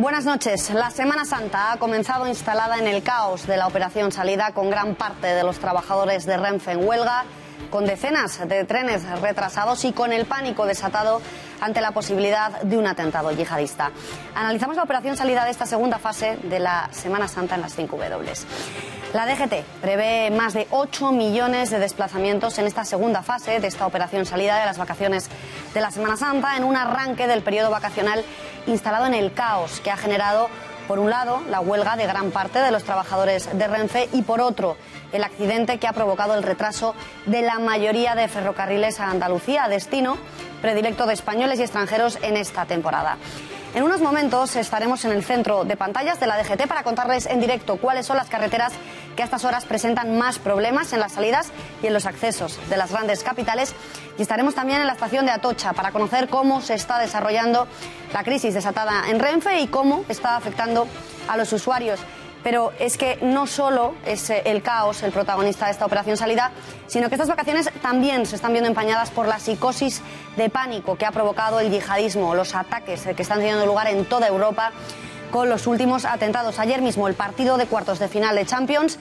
Buenas noches. La Semana Santa ha comenzado instalada en el caos de la operación salida, con gran parte de los trabajadores de Renfe en huelga, con decenas de trenes retrasados y con el pánico desatado ante la posibilidad de un atentado yihadista. Analizamos la operación salida de esta segunda fase de la Semana Santa en las 5W. La DGT prevé más de 8 millones de desplazamientos en esta segunda fase de esta operación salida de las vacaciones de la Semana Santa, en un arranque del periodo vacacional instalado en el caos que ha generado, por un lado, la huelga de gran parte de los trabajadores de Renfe y, por otro, el accidente que ha provocado el retraso de la mayoría de ferrocarriles a Andalucía, destino predilecto de españoles y extranjeros en esta temporada. En unos momentos estaremos en el centro de pantallas de la DGT para contarles en directo cuáles son las carreteras que a estas horas presentan más problemas en las salidas y en los accesos de las grandes capitales, y estaremos también en la estación de Atocha para conocer cómo se está desarrollando la crisis desatada en Renfe y cómo está afectando a los usuarios. Pero es que no solo es el caos el protagonista de esta operación salida, sino que estas vacaciones también se están viendo empañadas por la psicosis de pánico que ha provocado el yihadismo, los ataques que están teniendo lugar en toda Europa con los últimos atentados. Ayer mismo el partido de cuartos de final de Champions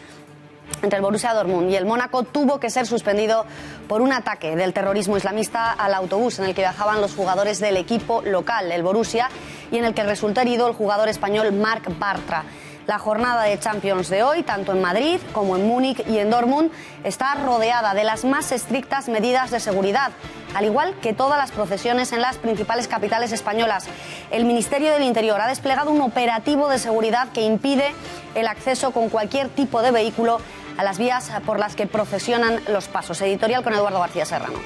entre el Borussia Dortmund y el Mónaco tuvo que ser suspendido por un ataque del terrorismo islamista al autobús en el que viajaban los jugadores del equipo local, el Borussia, y en el que resultó herido el jugador español Marc Bartra. La jornada de Champions de hoy, tanto en Madrid como en Múnich y en Dortmund, está rodeada de las más estrictas medidas de seguridad, al igual que todas las procesiones en las principales capitales españolas. El Ministerio del Interior ha desplegado un operativo de seguridad que impide el acceso con cualquier tipo de vehículo a las vías por las que procesionan los pasos. Editorial con Eduardo García Serrano.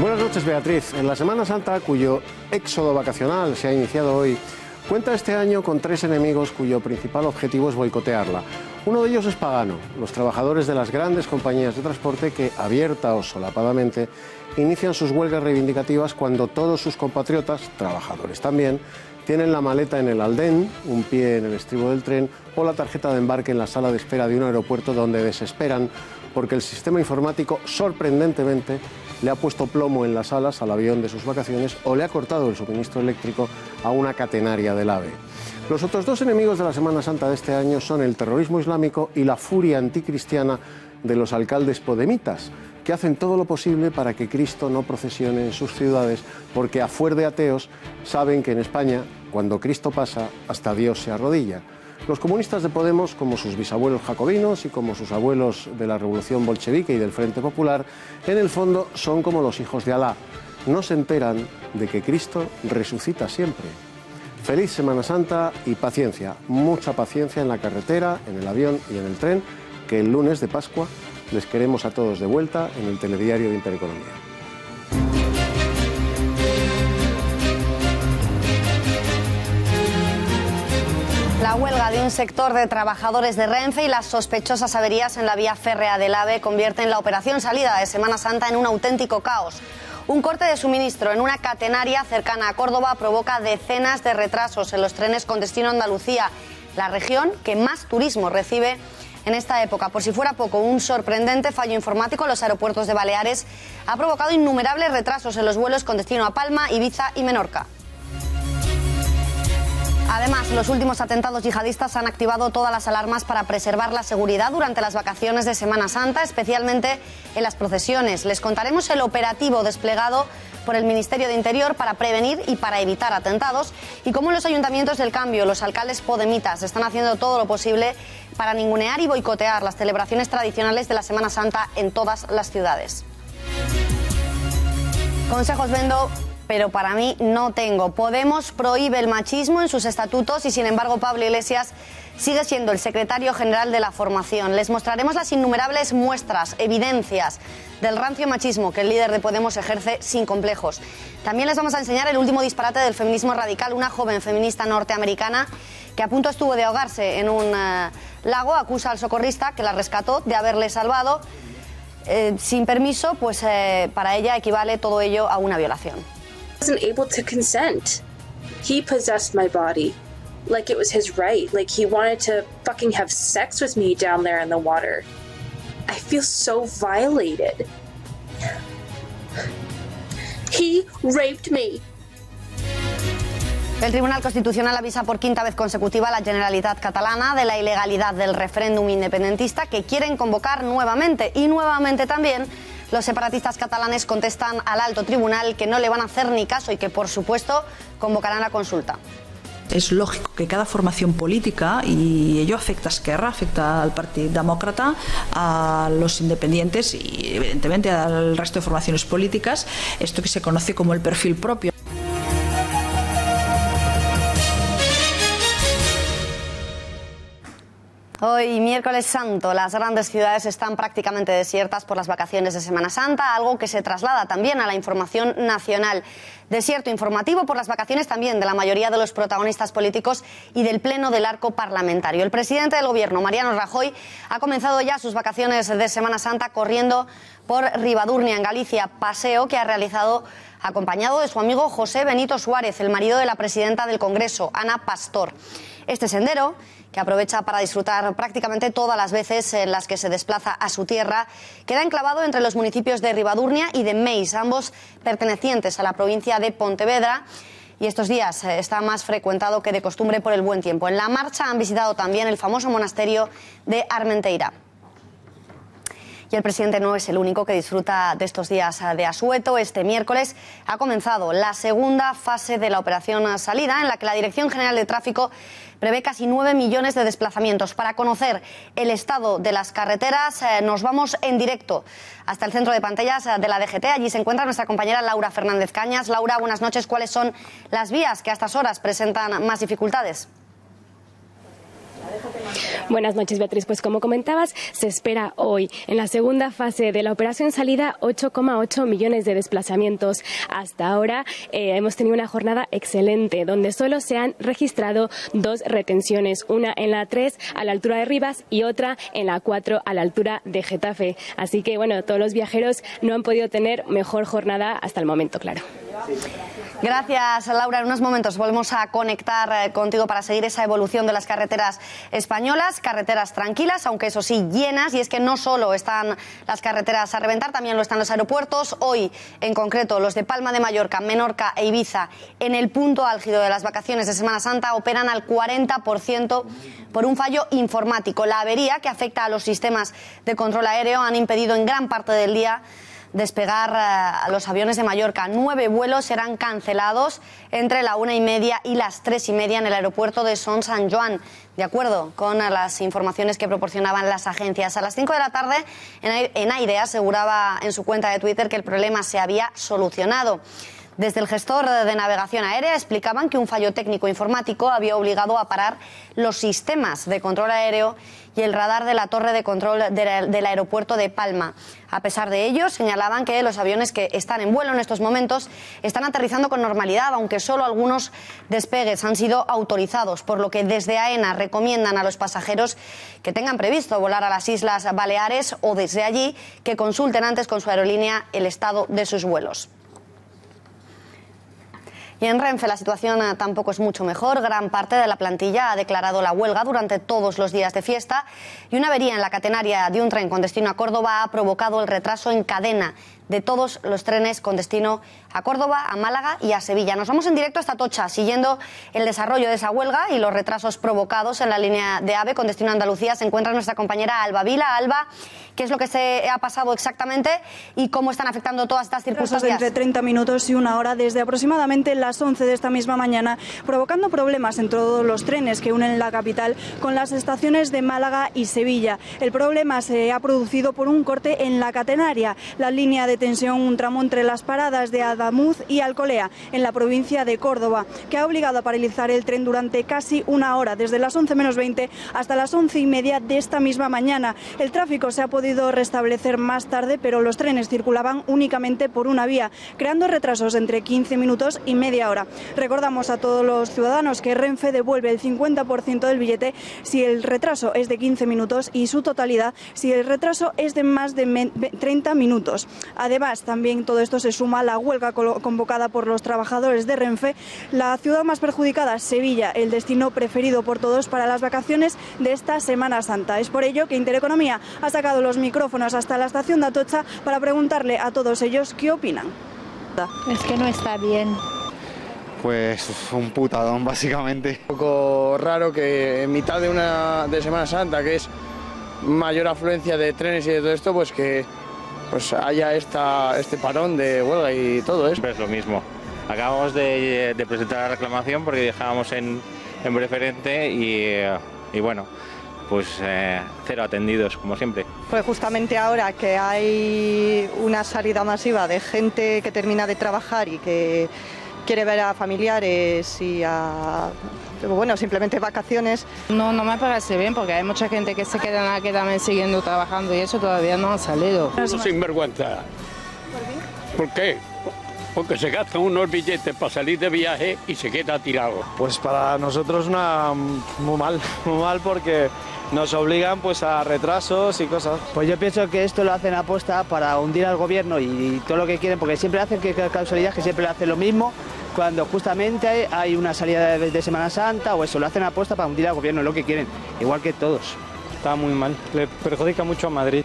Buenas noches, Beatriz. En la Semana Santa, cuyo éxodo vacacional se ha iniciado hoy, cuenta este año con 3 enemigos cuyo principal objetivo es boicotearla. Uno de ellos es pagano, los trabajadores de las grandes compañías de transporte que, abierta o solapadamente, inician sus huelgas reivindicativas cuando todos sus compatriotas, trabajadores también, tienen la maleta en el aldén, un pie en el estribo del tren o la tarjeta de embarque en la sala de espera de un aeropuerto, donde desesperan porque el sistema informático, sorprendentemente, le ha puesto plomo en las alas al avión de sus vacaciones o le ha cortado el suministro eléctrico a una catenaria del AVE. Los otros 2 enemigos de la Semana Santa de este año son el terrorismo islámico y la furia anticristiana de los alcaldes podemitas, que hacen todo lo posible para que Cristo no procesione en sus ciudades, porque a fuer de ateos saben que en España, cuando Cristo pasa, hasta Dios se arrodilla. Los comunistas de Podemos, como sus bisabuelos jacobinos y como sus abuelos de la Revolución Bolchevique y del Frente Popular, en el fondo son como los hijos de Alá. No se enteran de que Cristo resucita siempre. Feliz Semana Santa y paciencia, mucha paciencia en la carretera, en el avión y en el tren, que el lunes de Pascua les queremos a todos de vuelta en el telediario de Intereconomía. La huelga de un sector de trabajadores de Renfe y las sospechosas averías en la vía férrea del AVE convierten la operación salida de Semana Santa en un auténtico caos. Un corte de suministro en una catenaria cercana a Córdoba provoca decenas de retrasos en los trenes con destino a Andalucía, la región que más turismo recibe en esta época. Por si fuera poco, un sorprendente fallo informático en los aeropuertos de Baleares ha provocado innumerables retrasos en los vuelos con destino a Palma, Ibiza y Menorca. Además, los últimos atentados yihadistas han activado todas las alarmas para preservar la seguridad durante las vacaciones de Semana Santa, especialmente en las procesiones. Les contaremos el operativo desplegado por el Ministerio de Interior para prevenir y para evitar atentados, y cómo en los ayuntamientos del cambio los alcaldes podemitas están haciendo todo lo posible para ningunear y boicotear las celebraciones tradicionales de la Semana Santa en todas las ciudades. Consejos vendo, pero para mí no tengo. Podemos prohíbe el machismo en sus estatutos y, sin embargo, Pablo Iglesias sigue siendo el secretario general de la formación. Les mostraremos las innumerables muestras, evidencias del rancio machismo que el líder de Podemos ejerce sin complejos. También les vamos a enseñar el último disparate del feminismo radical. Una joven feminista norteamericana que a punto estuvo de ahogarse en un lago acusa al socorrista que la rescató de haberle salvado sin permiso, pues para ella equivale todo ello a una violación. Wasn't able to consent. He possessed my body like it was his right, like he wanted to fucking have sex with me down there in the water. I feel so violated. He raped me. El Tribunal Constitucional avisa por quinta vez consecutiva a la Generalitat Catalana de la ilegalidad del referéndum independentista que quieren convocar nuevamente. Y nuevamente también los separatistas catalanes contestan al alto tribunal que no le van a hacer ni caso y que, por supuesto, convocarán la consulta. Es lógico que cada formación política, y ello afecta a Esquerra, afecta al Partido Demócrata, a los independientes y evidentemente al resto de formaciones políticas, esto que se conoce como el perfil propio. Hoy, miércoles santo, las grandes ciudades están prácticamente desiertas por las vacaciones de Semana Santa, algo que se traslada también a la información nacional. Desierto informativo por las vacaciones también de la mayoría de los protagonistas políticos y del Pleno del Arco Parlamentario. El presidente del Gobierno, Mariano Rajoy, ha comenzado ya sus vacaciones de Semana Santa corriendo por Ribadurnia, en Galicia, paseo que ha realizado acompañado de su amigo José Benito Suárez, el marido de la presidenta del Congreso, Ana Pastor. Este sendero, que aprovecha para disfrutar prácticamente todas las veces en las que se desplaza a su tierra, queda enclavado entre los municipios de Ribadurnia y de Meis, ambos pertenecientes a la provincia de Pontevedra, y estos días está más frecuentado que de costumbre por el buen tiempo. En la marcha han visitado también el famoso monasterio de Armenteira. Y el presidente no es el único que disfruta de estos días de asueto. Este miércoles ha comenzado la segunda fase de la operación Salida, en la que la Dirección General de Tráfico prevé casi 9 millones de desplazamientos. Para conocer el estado de las carreteras nos vamos en directo hasta el centro de pantallas de la DGT. Allí se encuentra nuestra compañera Laura Fernández Cañas. Laura, buenas noches. ¿Cuáles son las vías que a estas horas presentan más dificultades? Buenas noches, Beatriz. Pues como comentabas, se espera hoy, en la segunda fase de la operación Salida, 8,8 millones de desplazamientos. Hasta ahora hemos tenido una jornada excelente, donde solo se han registrado 2 retenciones, una en la 3 a la altura de Rivas y otra en la 4 a la altura de Getafe. Así que, bueno, todos los viajeros no han podido tener mejor jornada hasta el momento, claro. Gracias, Laura. En unos momentos volvemos a conectar contigo para seguir esa evolución de las carreteras españolas, carreteras tranquilas, aunque eso sí, llenas, y es que no solo están las carreteras a reventar, también lo están los aeropuertos. Hoy, en concreto, los de Palma de Mallorca, Menorca e Ibiza, en el punto álgido de las vacaciones de Semana Santa, operan al 40% por un fallo informático. La avería, que afecta a los sistemas de control aéreo, han impedido en gran parte del día despegar a los aviones de Mallorca. 9 vuelos serán cancelados entre la 1:30 y las 3:30 en el aeropuerto de Son Sant Joan, de acuerdo con las informaciones que proporcionaban las agencias. A las 5 de la tarde, Enaire aseguraba en su cuenta de Twitter que el problema se había solucionado. Desde el gestor de navegación aérea explicaban que un fallo técnico informático había obligado a parar los sistemas de control aéreo y el radar de la torre de control del aeropuerto de Palma. A pesar de ello, señalaban que los aviones que están en vuelo en estos momentos están aterrizando con normalidad, aunque solo algunos despegues han sido autorizados, por lo que desde AENA recomiendan a los pasajeros que tengan previsto volar a las Islas Baleares o desde allí que consulten antes con su aerolínea el estado de sus vuelos. Y en Renfe la situación tampoco es mucho mejor. Gran parte de la plantilla ha declarado la huelga durante todos los días de fiesta y una avería en la catenaria de un tren con destino a Córdoba ha provocado el retraso en cadena de todos los trenes con destino a Córdoba, a Málaga y a Sevilla. Nos vamos en directo hasta Atocha, siguiendo el desarrollo de esa huelga y los retrasos provocados en la línea de AVE con destino a Andalucía. Se encuentra nuestra compañera Alba Vila. Alba, ¿qué es lo que se ha pasado exactamente y cómo están afectando todas estas circunstancias? Entre 30 minutos y 1 hora desde aproximadamente las 11 de esta misma mañana, provocando problemas en todos los trenes que unen la capital con las estaciones de Málaga y Sevilla. El problema se ha producido por un corte en la catenaria, la línea de tensión, un tramo entre las paradas de Adamuz y Alcolea, en la provincia de Córdoba, que ha obligado a paralizar el tren durante casi 1 hora, desde las 11 menos 20 hasta las 11:30 de esta misma mañana. El tráfico se ha podido restablecer más tarde, pero los trenes circulaban únicamente por una vía, creando retrasos entre 15 minutos y media hora. Recordamos a todos los ciudadanos que Renfe devuelve el 50% del billete si el retraso es de 15 minutos y su totalidad si el retraso es de más de 30 minutos. Además, también todo esto se suma a la huelga convocada por los trabajadores de Renfe. La ciudad más perjudicada, Sevilla, el destino preferido por todos para las vacaciones de esta Semana Santa. Es por ello que Intereconomía ha sacado los micrófonos hasta la estación de Atocha para preguntarle a todos ellos qué opinan. Es que no está bien. Pues un putadón, básicamente. Un poco raro que en mitad de Semana Santa, que es mayor afluencia de trenes y de todo esto, pues que haya este parón de huelga y todo eso. Es lo mismo. Acabamos de presentar la reclamación porque dejábamos en preferente y bueno, pues cero atendidos, como siempre. Pues justamente ahora que hay una salida masiva de gente que termina de trabajar y que quiere ver a familiares y simplemente vacaciones. No me parece bien porque hay mucha gente que se quedan aquí también siguiendo trabajando y eso todavía no ha salido. Sinvergüenza. ¿Por qué? Porque se gastan unos billetes para salir de viaje y se queda tirado. Pues para nosotros muy mal porque nos obligan pues a retrasos y cosas. Pues yo pienso que esto lo hacen aposta para hundir al gobierno y todo lo que quieren, porque siempre hacen que causalidad que siempre hacen lo mismo cuando justamente hay una salida de Semana Santa o eso, lo hacen aposta para hundir al gobierno, es lo que quieren, igual que todos. Está muy mal, le perjudica mucho a Madrid.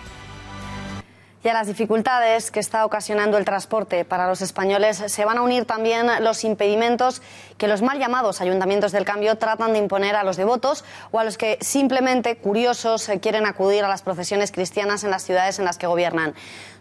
Y a las dificultades que está ocasionando el transporte para los españoles se van a unir también los impedimentos que los mal llamados ayuntamientos del cambio tratan de imponer a los devotos o a los que simplemente curiosos quieren acudir a las procesiones cristianas en las ciudades en las que gobiernan.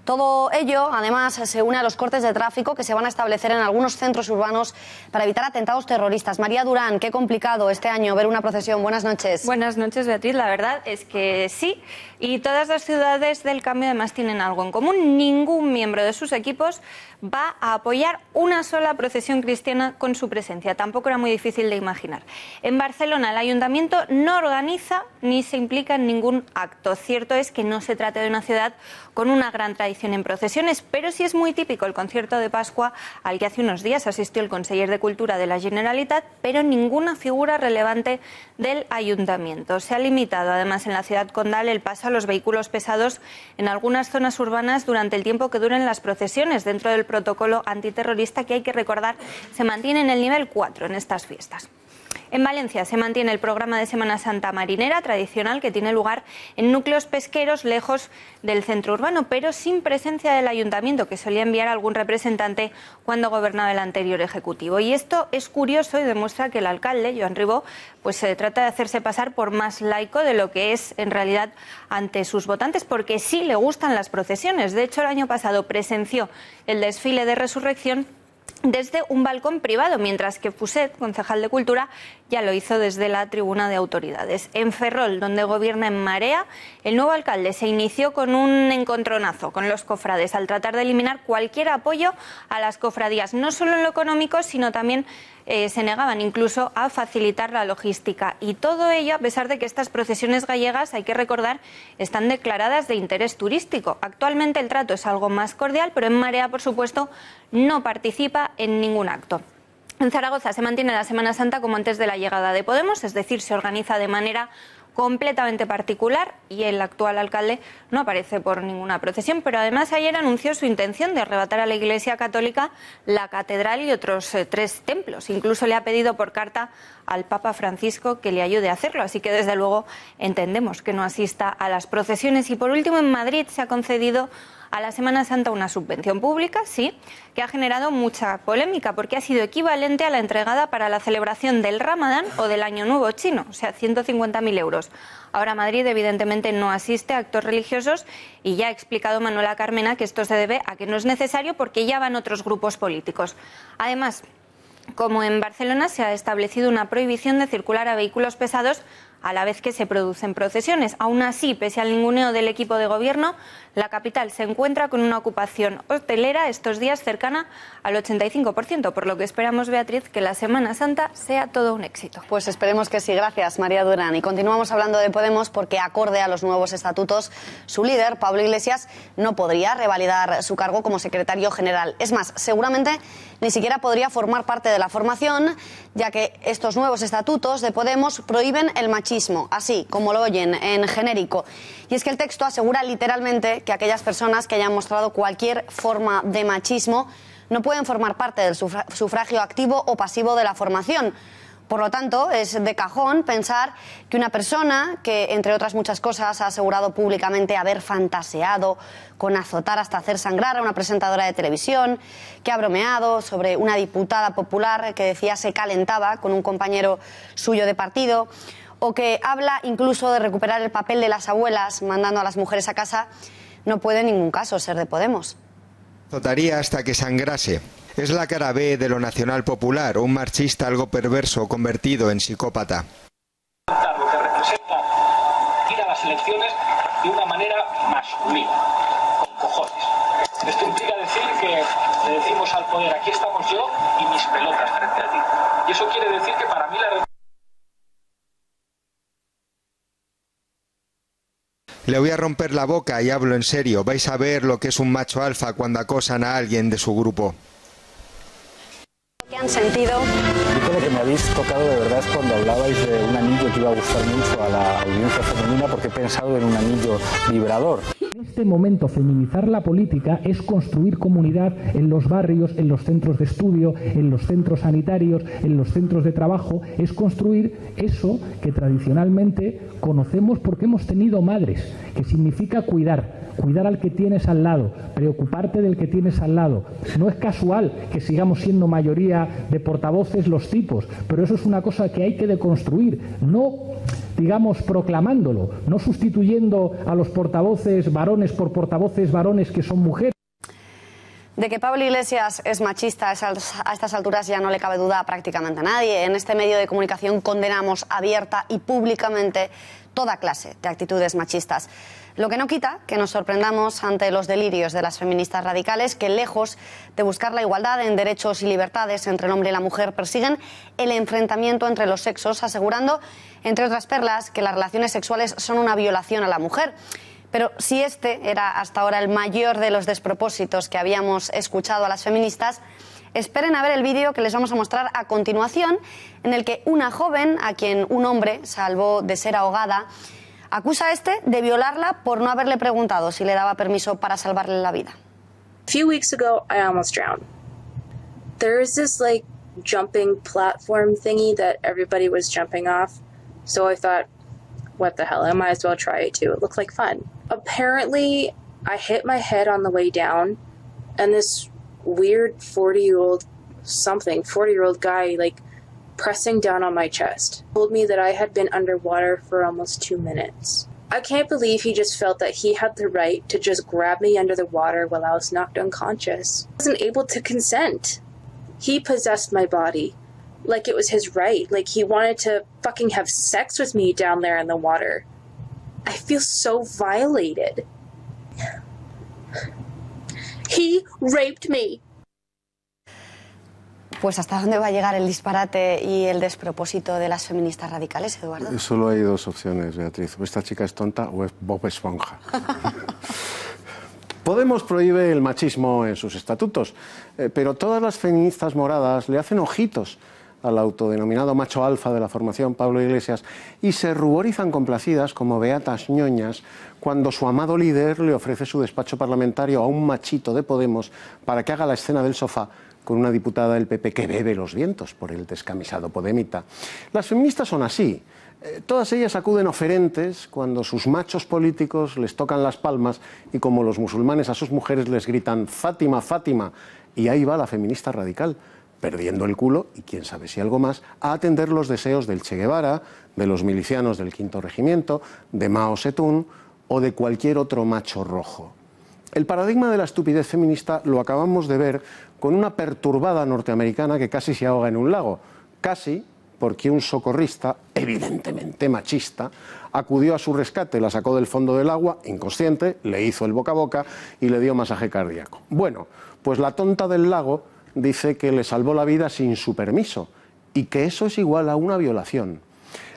Todo ello, además, se une a los cortes de tráfico que se van a establecer en algunos centros urbanos para evitar atentados terroristas. María Durán, qué complicado este año ver una procesión. Buenas noches. Buenas noches, Beatriz. La verdad es que sí. Y todas las ciudades del cambio además tienen algo en común. Ningún miembro de sus equipos va a apoyar una sola procesión cristiana con su presencia. Tampoco era muy difícil de imaginar. En Barcelona, el ayuntamiento no organiza ni se implica en ningún acto. Cierto es que no se trata de una ciudad con una gran tradición en procesiones, pero sí es muy típico el concierto de Pascua al que hace unos días asistió el conseller de Cultura de la Generalitat, pero ninguna figura relevante del ayuntamiento. Se ha limitado además en la ciudad condal el paso a los vehículos pesados en algunas zonas urbanas durante el tiempo que duren las procesiones, dentro del protocolo antiterrorista que, hay que recordar, se mantiene en el nivel 4 en estas fiestas. En Valencia se mantiene el programa de Semana Santa marinera tradicional que tiene lugar en núcleos pesqueros lejos del centro urbano, pero sin presencia del ayuntamiento, que solía enviar algún representante cuando gobernaba el anterior ejecutivo. Y esto es curioso y demuestra que el alcalde, Joan Ribó, pues se trata de hacerse pasar por más laico de lo que es en realidad ante sus votantes, porque sí le gustan las procesiones. De hecho, el año pasado presenció el desfile de Resurrección desde un balcón privado, mientras que Fuset, concejal de Cultura, ya lo hizo desde la tribuna de autoridades. En Ferrol, donde gobierna En Marea, el nuevo alcalde se inició con un encontronazo con los cofrades al tratar de eliminar cualquier apoyo a las cofradías, no solo en lo económico, sino también se negaban incluso a facilitar la logística. Y todo ello a pesar de que estas procesiones gallegas, hay que recordar, están declaradas de interés turístico. Actualmente el trato es algo más cordial, pero En Marea, por supuesto, no participa en ningún acto. En Zaragoza se mantiene la Semana Santa como antes de la llegada de Podemos, es decir, se organiza de manera completamente particular y el actual alcalde no aparece por ninguna procesión, pero además ayer anunció su intención de arrebatar a la Iglesia Católica la catedral y otros 3 templos. Incluso le ha pedido por carta al Papa Francisco que le ayude a hacerlo, así que desde luego entendemos que no asista a las procesiones. Y por último, en Madrid se ha concedido a la Semana Santa una subvención pública, sí, que ha generado mucha polémica porque ha sido equivalente a la entregada para la celebración del Ramadán o del Año Nuevo chino, o sea, 150.000 euros. Ahora Madrid evidentemente no asiste a actos religiosos y ya ha explicado Manuela Carmena que esto se debe a que no es necesario porque ya van otros grupos políticos. Además, como en Barcelona, se ha establecido una prohibición de circular a vehículos pesados a la vez que se producen procesiones. Aún así, pese al ninguneo del equipo de gobierno, la capital se encuentra con una ocupación hotelera estos días cercana al 85%, por lo que esperamos, Beatriz, que la Semana Santa sea todo un éxito. Pues esperemos que sí. Gracias, María Durán. Y continuamos hablando de Podemos porque, acorde a los nuevos estatutos, su líder, Pablo Iglesias, no podría revalidar su cargo como secretario general. Es más, seguramente ni siquiera podría formar parte de la formación, ya que estos nuevos estatutos de Podemos prohíben el machismo machismo, así como lo oyen, en genérico. Y es que el texto asegura literalmente que aquellas personas que hayan mostrado cualquier forma de machismo no pueden formar parte del sufragio activo o pasivo de la formación. Por lo tanto, es de cajón pensar que una persona que, entre otras muchas cosas, ha asegurado públicamente haber fantaseado con azotar hasta hacer sangrar a una presentadora de televisión, que ha bromeado sobre una diputada popular que decía se calentaba con un compañero suyo de partido, o que habla incluso de recuperar el papel de las abuelas mandando a las mujeres a casa, no puede en ningún caso ser de Podemos. Azotaría hasta que sangrase. Es la cara B de lo nacional popular, un marxista algo perverso convertido en psicópata. Lo que representa ir a las elecciones de una manera masculina, con cojones. Esto implica decir que le decimos al poder, aquí estamos yo y mis pelotas frente a ti. Y eso quiere decir que para mí la... Le voy a romper la boca y hablo en serio. Vais a ver lo que es un macho alfa cuando acosan a alguien de su grupo. ¿Qué han sentido? Yo lo que me habéis tocado de verdad es cuando hablabais de un anillo que iba a gustar mucho a la audiencia femenina, porque he pensado en un anillo vibrador. En este momento, feminizar la política es construir comunidad en los barrios, en los centros de estudio, en los centros sanitarios, en los centros de trabajo, es construir eso que tradicionalmente conocemos porque hemos tenido madres, que significa cuidar al que tienes al lado, preocuparte del que tienes al lado. No es casual que sigamos siendo mayoría de portavoces los tipos, pero eso es una cosa que hay que deconstruir, no digamos proclamándolo, no sustituyendo a los portavoces varones por portavoces varones que son mujeres. De que Pablo Iglesias es machista a estas alturas ya no le cabe duda a prácticamente a nadie. En este medio de comunicación condenamos abierta y públicamente toda clase de actitudes machistas. Lo que no quita que nos sorprendamos ante los delirios de las feministas radicales que, lejos de buscar la igualdad en derechos y libertades entre el hombre y la mujer, persiguen el enfrentamiento entre los sexos, asegurando, entre otras perlas, que las relaciones sexuales son una violación a la mujer. Pero si este era hasta ahora el mayor de los despropósitos que habíamos escuchado a las feministas, esperen a ver el vídeo que les vamos a mostrar a continuación, en el que una joven, a quien un hombre salvó de ser ahogada, acusa a este de violarla por no haberle preguntado si le daba permiso para salvarle la vida. A few weeks ago, I almost drowned. There is this like jumping platform thingy that everybody was jumping off. So I thought, what the hell, I might as well try it too. It looked like fun. Apparently, I hit my head on the way down, and this weird 40-year-old guy, like, pressing down on my chest, told me that I had been underwater for almost 2 minutes. I can't believe he just felt that he had the right to just grab me under the water while I was knocked unconscious. I wasn't able to consent. He possessed my body like it was his right, like he wanted to fucking have sex with me down there in the water. I feel so violated. He raped me. Pues ¿hasta dónde va a llegar el disparate y el despropósito de las feministas radicales, Eduardo? Solo hay dos opciones, Beatriz. O esta chica es tonta o es Bob Esponja. Podemos prohíbe el machismo en sus estatutos, pero todas las feministas moradas le hacen ojitos al autodenominado macho alfa de la formación, Pablo Iglesias, y se ruborizan complacidas como beatas ñoñas cuando su amado líder le ofrece su despacho parlamentario a un machito de Podemos para que haga la escena del sofá con una diputada del PP que bebe los vientos por el descamisado podemita. Las feministas son así. Todas ellas acuden oferentes cuando sus machos políticos les tocan las palmas y como los musulmanes a sus mujeres les gritan Fátima, Fátima. Y ahí va la feminista radical, perdiendo el culo, y quién sabe si algo más, a atender los deseos del Che Guevara, de los milicianos del Quinto Regimiento, de Mao Zedong o de cualquier otro macho rojo. El paradigma de la estupidez feminista lo acabamos de ver con una perturbada norteamericana que casi se ahoga en un lago. Casi porque un socorrista, evidentemente machista, acudió a su rescate, la sacó del fondo del agua, inconsciente, le hizo el boca a boca y le dio masaje cardíaco. Bueno, pues la tonta del lago dice que le salvó la vida sin su permiso y que eso es igual a una violación.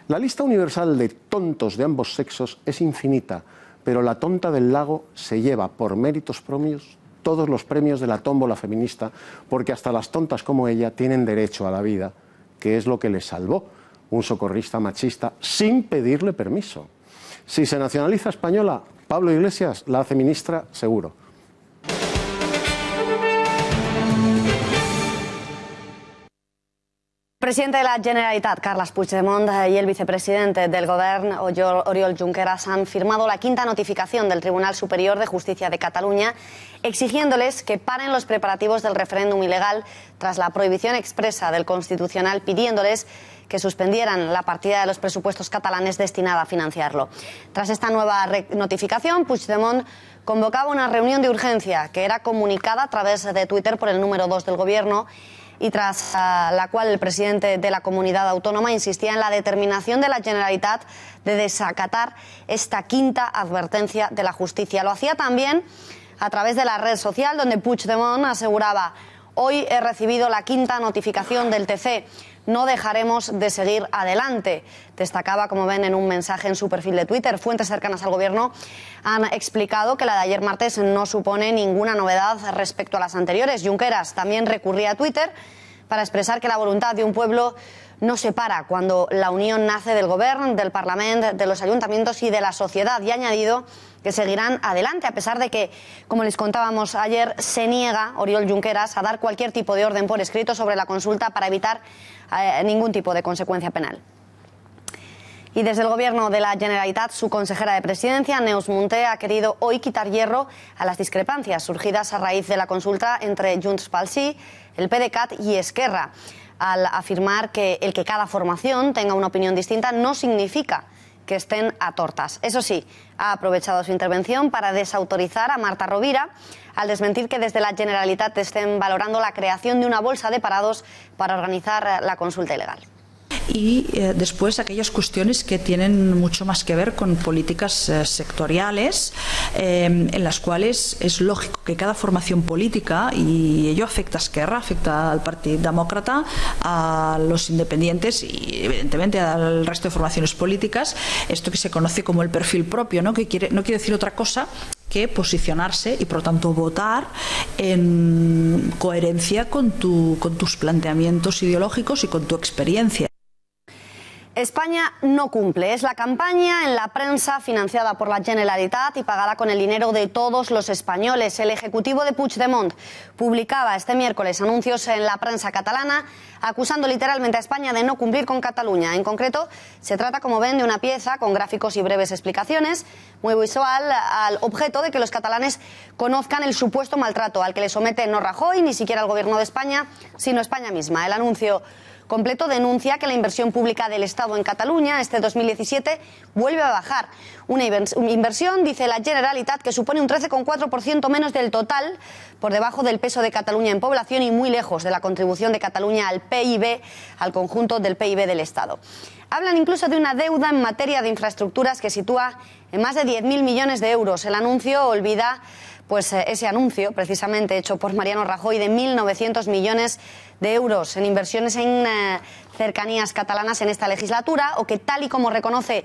La lista universal de tontos de ambos sexos es infinita, pero la tonta del lago se lleva por méritos propios todos los premios de la tómbola feminista, porque hasta las tontas como ella tienen derecho a la vida, que es lo que les salvó, un socorrista machista, sin pedirle permiso. Si se nacionaliza española, Pablo Iglesias la hace ministra seguro. El presidente de la Generalitat, Carles Puigdemont, y el vicepresidente del Gobierno, Oriol Junqueras, han firmado la quinta notificación del Tribunal Superior de Justicia de Cataluña, exigiéndoles que paren los preparativos del referéndum ilegal tras la prohibición expresa del Constitucional, pidiéndoles que suspendieran la partida de los presupuestos catalanes destinada a financiarlo. Tras esta nueva notificación, Puigdemont convocaba una reunión de urgencia que era comunicada a través de Twitter por el número 2 del Gobierno, y tras la cual el presidente de la comunidad autónoma insistía en la determinación de la Generalitat de desacatar esta quinta advertencia de la justicia. Lo hacía también a través de la red social, donde Puigdemont aseguraba: hoy he recibido la quinta notificación del TC, no dejaremos de seguir adelante. Destacaba, como ven en un mensaje en su perfil de Twitter. Fuentes cercanas al Gobierno han explicado que la de ayer martes no supone ninguna novedad respecto a las anteriores. Junqueras también recurría a Twitter para expresar que la voluntad de un pueblo no se para cuando la unión nace del Gobierno, del Parlamento, de los ayuntamientos y de la sociedad. Y ha añadido que seguirán adelante, a pesar de que, como les contábamos ayer, se niega Oriol Junqueras a dar cualquier tipo de orden por escrito sobre la consulta para evitar ningún tipo de consecuencia penal. Y desde el Gobierno de la Generalitat, su consejera de Presidencia, Neus Munté, ha querido hoy quitar hierro a las discrepancias surgidas a raíz de la consulta entre Junts pel Sí, el PDeCAT y Esquerra, al afirmar que el que cada formación tenga una opinión distinta no significa que estén a tortas. Eso sí, ha aprovechado su intervención para desautorizar a Marta Rovira al desmentir que desde la Generalitat estén valorando la creación de una bolsa de parados para organizar la consulta ilegal. Y después aquellas cuestiones que tienen mucho más que ver con políticas sectoriales, en las cuales es lógico que cada formación política, y ello afecta a Esquerra, afecta al Partido Demócrata, a los independientes y evidentemente al resto de formaciones políticas, esto que se conoce como el perfil propio, ¿no? Que no quiere decir otra cosa que posicionarse y por lo tanto votar en coherencia con tus planteamientos ideológicos y con tu experiencia. España no cumple. Es la campaña en la prensa financiada por la Generalitat y pagada con el dinero de todos los españoles. El ejecutivo de Puigdemont publicaba este miércoles anuncios en la prensa catalana acusando literalmente a España de no cumplir con Cataluña. En concreto, se trata, como ven, de una pieza con gráficos y breves explicaciones, muy visual, al objeto de que los catalanes conozcan el supuesto maltrato al que le somete no Rajoy, ni siquiera el Gobierno de España, sino España misma. El anuncio completo denuncia que la inversión pública del Estado en Cataluña este 2017 vuelve a bajar. Una inversión, dice la Generalitat, que supone un 13,4% menos del total, por debajo del peso de Cataluña en población y muy lejos de la contribución de Cataluña al PIB, al conjunto del PIB del Estado. Hablan incluso de una deuda en materia de infraestructuras que sitúa en más de 10.000 millones de euros. El anuncio olvida ese anuncio, precisamente hecho por Mariano Rajoy, de 1.900 millones de euros en inversiones en cercanías catalanas en esta legislatura, o que, tal y como reconoce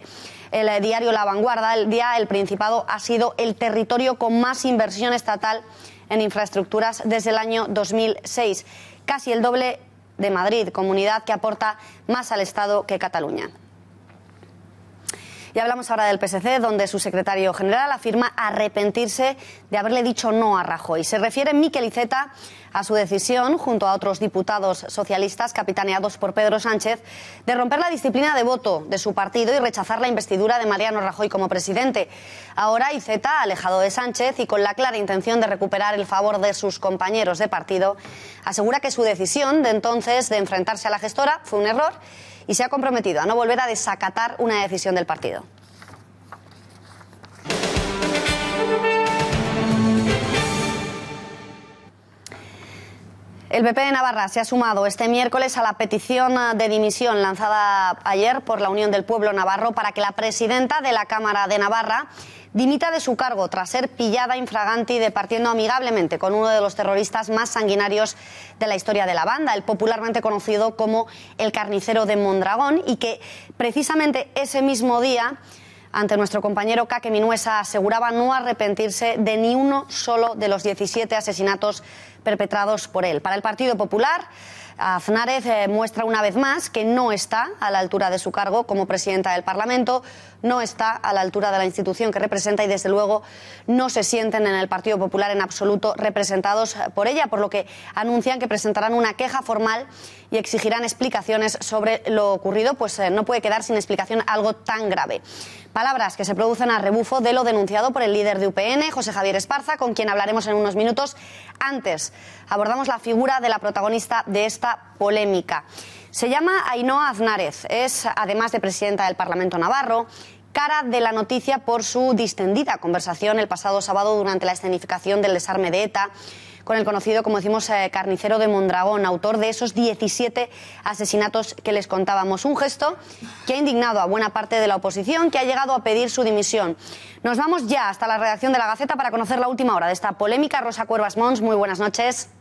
el diario La Vanguardia, el Principado ha sido el territorio con más inversión estatal en infraestructuras desde el año 2006, casi el doble de Madrid, comunidad que aporta más al Estado que Cataluña. Y hablamos ahora del PSC, donde su secretario general afirma arrepentirse de haberle dicho no a Rajoy. Se refiere Miquel Iceta a su decisión, junto a otros diputados socialistas capitaneados por Pedro Sánchez, de romper la disciplina de voto de su partido y rechazar la investidura de Mariano Rajoy como presidente. Ahora Iceta, alejado de Sánchez y con la clara intención de recuperar el favor de sus compañeros de partido, asegura que su decisión de entonces de enfrentarse a la gestora fue un error y se ha comprometido a no volver a desacatar una decisión del partido. El PP de Navarra se ha sumado este miércoles a la petición de dimisión lanzada ayer por la Unión del Pueblo Navarro para que la presidenta de la Cámara de Navarra dimita de su cargo tras ser pillada infraganti departiendo amigablemente con uno de los terroristas más sanguinarios de la historia de la banda, el popularmente conocido como el Carnicero de Mondragón, y que precisamente ese mismo día, ante nuestro compañero Kake Minuesa, aseguraba no arrepentirse de ni uno solo de los 17 asesinatos perpetrados por él. Para el Partido Popular, Aznárez muestra una vez más que no está a la altura de su cargo como presidenta del Parlamento, no está a la altura de la institución que representa y desde luego no se sienten en el Partido Popular en absoluto representados por ella, por lo que anuncian que presentarán una queja formal y exigirán explicaciones sobre lo ocurrido, pues no puede quedar sin explicación algo tan grave. Palabras que se producen a rebufo de lo denunciado por el líder de UPN, José Javier Esparza, con quien hablaremos en unos minutos. Antes, abordamos la figura de la protagonista de esta polémica. Se llama Ainhoa Aznárez, es, además de presidenta del Parlamento navarro, cara de la noticia por su distendida conversación el pasado sábado durante la escenificación del desarme de ETA con el conocido, como decimos, carnicero de Mondragón, autor de esos 17 asesinatos que les contábamos. Un gesto que ha indignado a buena parte de la oposición, que ha llegado a pedir su dimisión. Nos vamos ya hasta la redacción de La Gaceta para conocer la última hora de esta polémica. Rosa Cuervas Mons, muy buenas noches.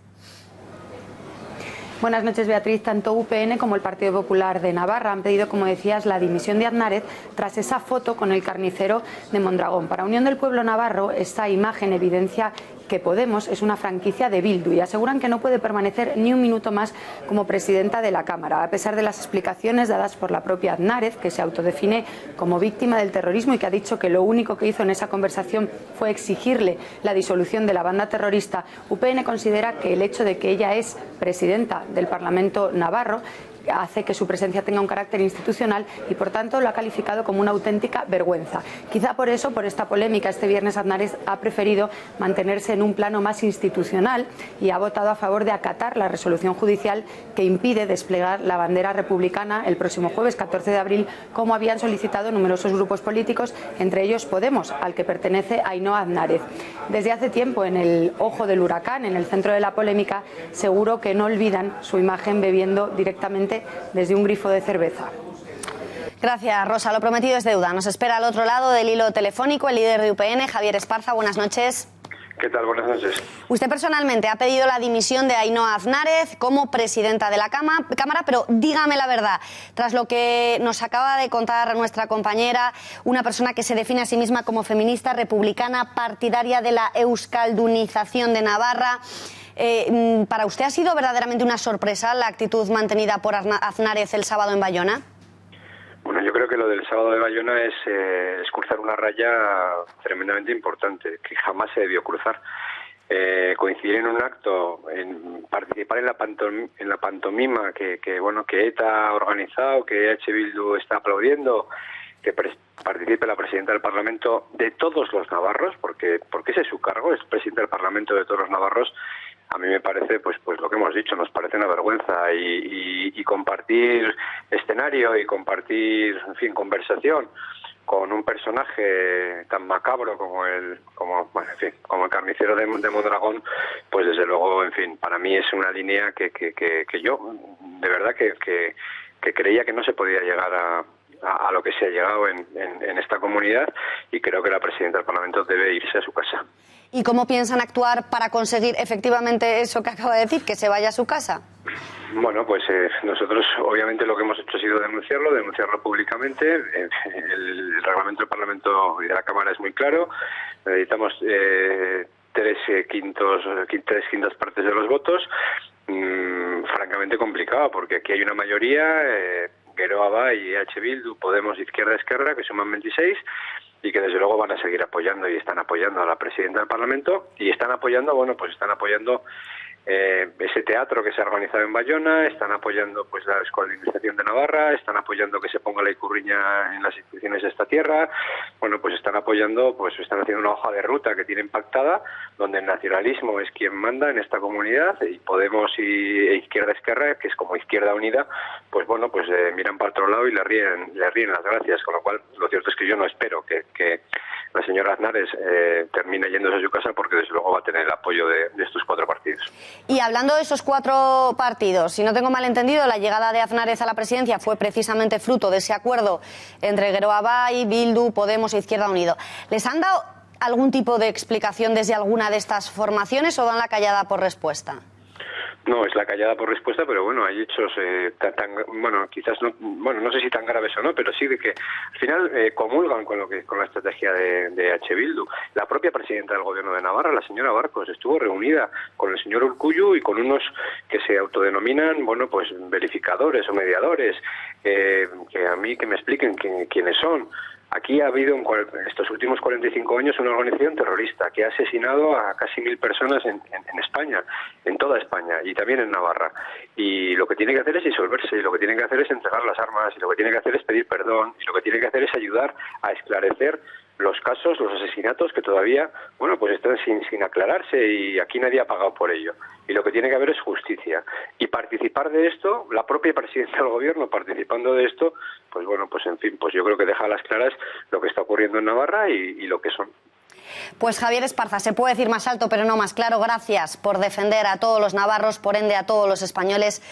Buenas noches, Beatriz. Tanto UPN como el Partido Popular de Navarra han pedido, como decías, la dimisión de Aznárez tras esa foto con el carnicero de Mondragón. Para Unión del Pueblo Navarro, esta imagen evidencia que Podemos es una franquicia de Bildu y aseguran que no puede permanecer ni un minuto más como presidenta de la Cámara, a pesar de las explicaciones dadas por la propia Aznárez, que se autodefine como víctima del terrorismo y que ha dicho que lo único que hizo en esa conversación fue exigirle la disolución de la banda terrorista. UPN considera que el hecho de que ella es presidenta del Parlamento navarro hace que su presencia tenga un carácter institucional y por tanto lo ha calificado como una auténtica vergüenza. Quizá por eso, por esta polémica, este viernes Aznárez ha preferido mantenerse en un plano más institucional y ha votado a favor de acatar la resolución judicial que impide desplegar la bandera republicana el próximo jueves 14 de abril, como habían solicitado numerosos grupos políticos, entre ellos Podemos, al que pertenece Ainhoa Aznárez. Desde hace tiempo, en el ojo del huracán, en el centro de la polémica, seguro que no olvidan su imagen bebiendo directamente desde un grifo de cerveza. Gracias, Rosa. Lo prometido es deuda. Nos espera al otro lado del hilo telefónico el líder de UPN, Javier Esparza. Buenas noches. ¿Qué tal? Buenas noches. Usted personalmente ha pedido la dimisión de Ainhoa Aznárez como presidenta de la Cámara, pero dígame la verdad, tras lo que nos acaba de contar nuestra compañera, una persona que se define a sí misma como feminista, republicana, partidaria de la euskaldunización de Navarra, ¿para usted ha sido verdaderamente una sorpresa la actitud mantenida por Aznárez el sábado en Bayona? Bueno, yo creo que lo del sábado de Bayona es cruzar una raya tremendamente importante, que jamás se debió cruzar. Coincidir en un acto, en participar en la pantomima que ETA ha organizado, que EH Bildu está aplaudiendo, que participe la presidenta del Parlamento de todos los navarros, porque ese es su cargo, es presidenta del Parlamento de todos los navarros. A mí me parece, pues lo que hemos dicho, nos parece una vergüenza y compartir escenario y compartir, en fin, conversación con un personaje tan macabro como el carnicero de Mondragón, pues desde luego, en fin, para mí es una línea que yo de verdad que creía que no se podía llegar a lo que se ha llegado en esta comunidad, y creo que la presidenta del Parlamento debe irse a su casa. ¿Y cómo piensan actuar para conseguir efectivamente eso que acaba de decir, que se vaya a su casa? Bueno, pues nosotros obviamente lo que hemos hecho ha sido denunciarlo públicamente. El reglamento del Parlamento y de la Cámara es muy claro. Necesitamos tres quintas partes de los votos. Francamente complicado, porque aquí hay una mayoría, Geroa Bai y EH Bildu, Podemos, Izquierda Esquerra, que suman 26, y que desde luego van a seguir apoyando y están apoyando a la presidenta del Parlamento, y están apoyando ese teatro que se ha organizado en Bayona, están apoyando pues la euskaldunización de Navarra, están apoyando que se ponga la ikurriña en las instituciones de esta tierra. Bueno, pues están apoyando, pues están haciendo una hoja de ruta que tienen pactada, donde el nacionalismo es quien manda en esta comunidad, y Podemos e Izquierda Esquerra, que es como Izquierda Unida, pues bueno, pues miran para otro lado y le ríen las gracias, con lo cual lo cierto es que yo no espero que la señora Aznárez termine yéndose a su casa, porque desde luego va a tener el apoyo de estos cuatro partidos. Y hablando de esos cuatro partidos, si no tengo mal entendido, la llegada de Aznárez a la presidencia fue precisamente fruto de ese acuerdo entre Geroa Bai, Bildu, Podemos e Izquierda Unida. ¿Les han dado algún tipo de explicación desde alguna de estas formaciones o dan la callada por respuesta? No, es la callada por respuesta, pero bueno, hay hechos bueno, quizás no, bueno, no sé si tan graves o no, pero sí de que al final comulgan con la estrategia de H. Bildu. La propia presidenta del gobierno de Navarra, la señora Barcos, estuvo reunida con el señor Urkullu y con unos que se autodenominan, bueno, pues verificadores o mediadores, que a mí que me expliquen quiénes son. Aquí ha habido en estos últimos 45 años una organización terrorista que ha asesinado a casi 1000 personas en España, en toda España y también en Navarra. Y lo que tiene que hacer es disolverse, y lo que tiene que hacer es entregar las armas, y lo que tiene que hacer es pedir perdón, y lo que tiene que hacer es ayudar a esclarecer los casos, los asesinatos que todavía, bueno, pues están sin aclararse y aquí nadie ha pagado por ello. Y lo que tiene que haber es justicia. Y participar de esto, la propia presidenta del gobierno participando de esto, pues bueno, pues en fin, pues yo creo que deja a las claras lo que está ocurriendo en Navarra y lo que son. Pues Javier Esparza, se puede decir más alto pero no más claro. Gracias por defender a todos los navarros, por ende a todos los españoles.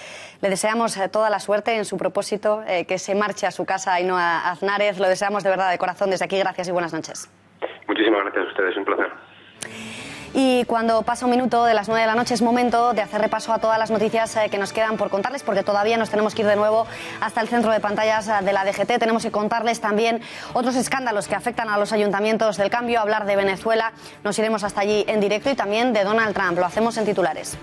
Le deseamos toda la suerte en su propósito, que se marche a su casa y no a Aznárez. Lo deseamos de verdad de corazón desde aquí. Gracias y buenas noches. Muchísimas gracias a ustedes, un placer. Y cuando pasa un minuto de las 9 de la noche es momento de hacer repaso a todas las noticias que nos quedan por contarles, porque todavía nos tenemos que ir de nuevo hasta el centro de pantallas de la DGT. Tenemos que contarles también otros escándalos que afectan a los ayuntamientos del cambio, hablar de Venezuela. Nos iremos hasta allí en directo y también de Donald Trump. Lo hacemos en titulares.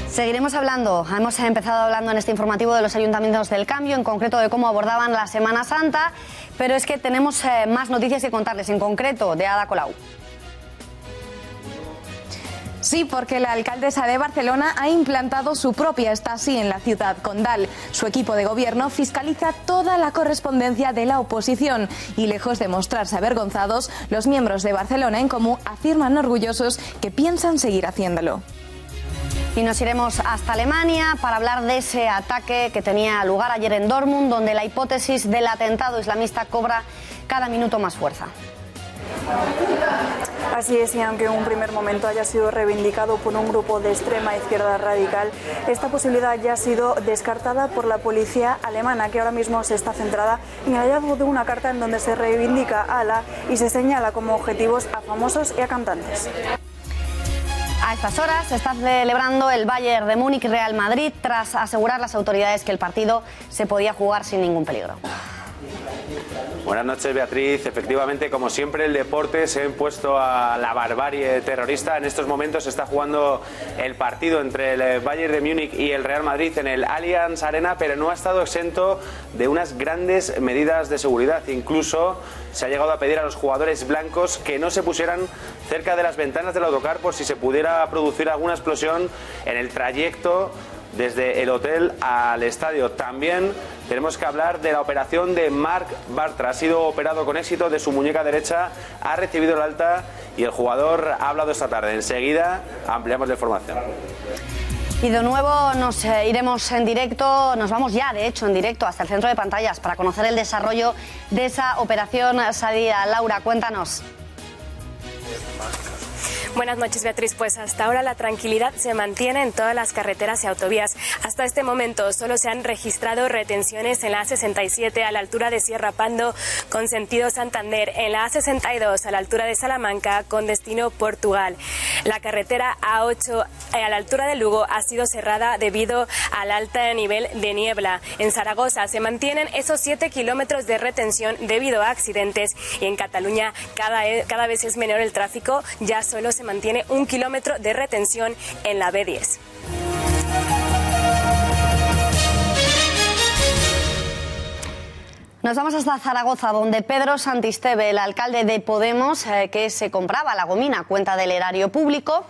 Seguiremos hablando, hemos empezado hablando en este informativo de los ayuntamientos del cambio, en concreto de cómo abordaban la Semana Santa, pero es que tenemos más noticias que contarles, en concreto de Ada Colau. Sí, porque la alcaldesa de Barcelona ha implantado su propia Stasi en la ciudad condal. Su equipo de gobierno fiscaliza toda la correspondencia de la oposición y, lejos de mostrarse avergonzados, los miembros de Barcelona en Comú afirman orgullosos que piensan seguir haciéndolo. Y nos iremos hasta Alemania para hablar de ese ataque que tenía lugar ayer en Dortmund, donde la hipótesis del atentado islamista cobra cada minuto más fuerza. Así es, y aunque en un primer momento haya sido reivindicado por un grupo de extrema izquierda radical, esta posibilidad ya ha sido descartada por la policía alemana, que ahora mismo se está centrada en el hallazgo de una carta en donde se reivindica a Alá y se señala como objetivos a famosos y a cantantes. A estas horas se está celebrando el Bayern de Múnich Real Madrid tras asegurar las autoridades que el partido se podía jugar sin ningún peligro. Buenas noches, Beatriz. Efectivamente, como siempre, el deporte se ha impuesto a la barbarie terrorista. En estos momentos se está jugando el partido entre el Bayern de Múnich y el Real Madrid en el Allianz Arena, pero no ha estado exento de unas grandes medidas de seguridad. Incluso se ha llegado a pedir a los jugadores blancos que no se pusieran cerca de las ventanas del autocar por si se pudiera producir alguna explosión en el trayecto desde el hotel al estadio. También tenemos que hablar de la operación de Marc Bartra. Ha sido operado con éxito de su muñeca derecha, ha recibido el alta y el jugador ha hablado esta tarde. Enseguida ampliamos la información. Y de nuevo nos iremos en directo, nos vamos ya de hecho en directo hasta el centro de pantallas para conocer el desarrollo de esa operación Sadia. Laura, cuéntanos. Buenas noches, Beatriz. Pues hasta ahora la tranquilidad se mantiene en todas las carreteras y autovías. Hasta este momento solo se han registrado retenciones en la A67 a la altura de Sierra Pando con sentido Santander, en la A62 a la altura de Salamanca con destino Portugal. La carretera A8 a la altura de Lugo ha sido cerrada debido al alto nivel de niebla. En Zaragoza se mantienen esos 7 kilómetros de retención debido a accidentes y en Cataluña cada vez es menor el tráfico, ya solo se mantiene 1 kilómetro de retención en la B10. Nos vamos hasta Zaragoza, donde Pedro Santisteve, el alcalde de Podemos, que se compraba la gomina a cuenta del erario público,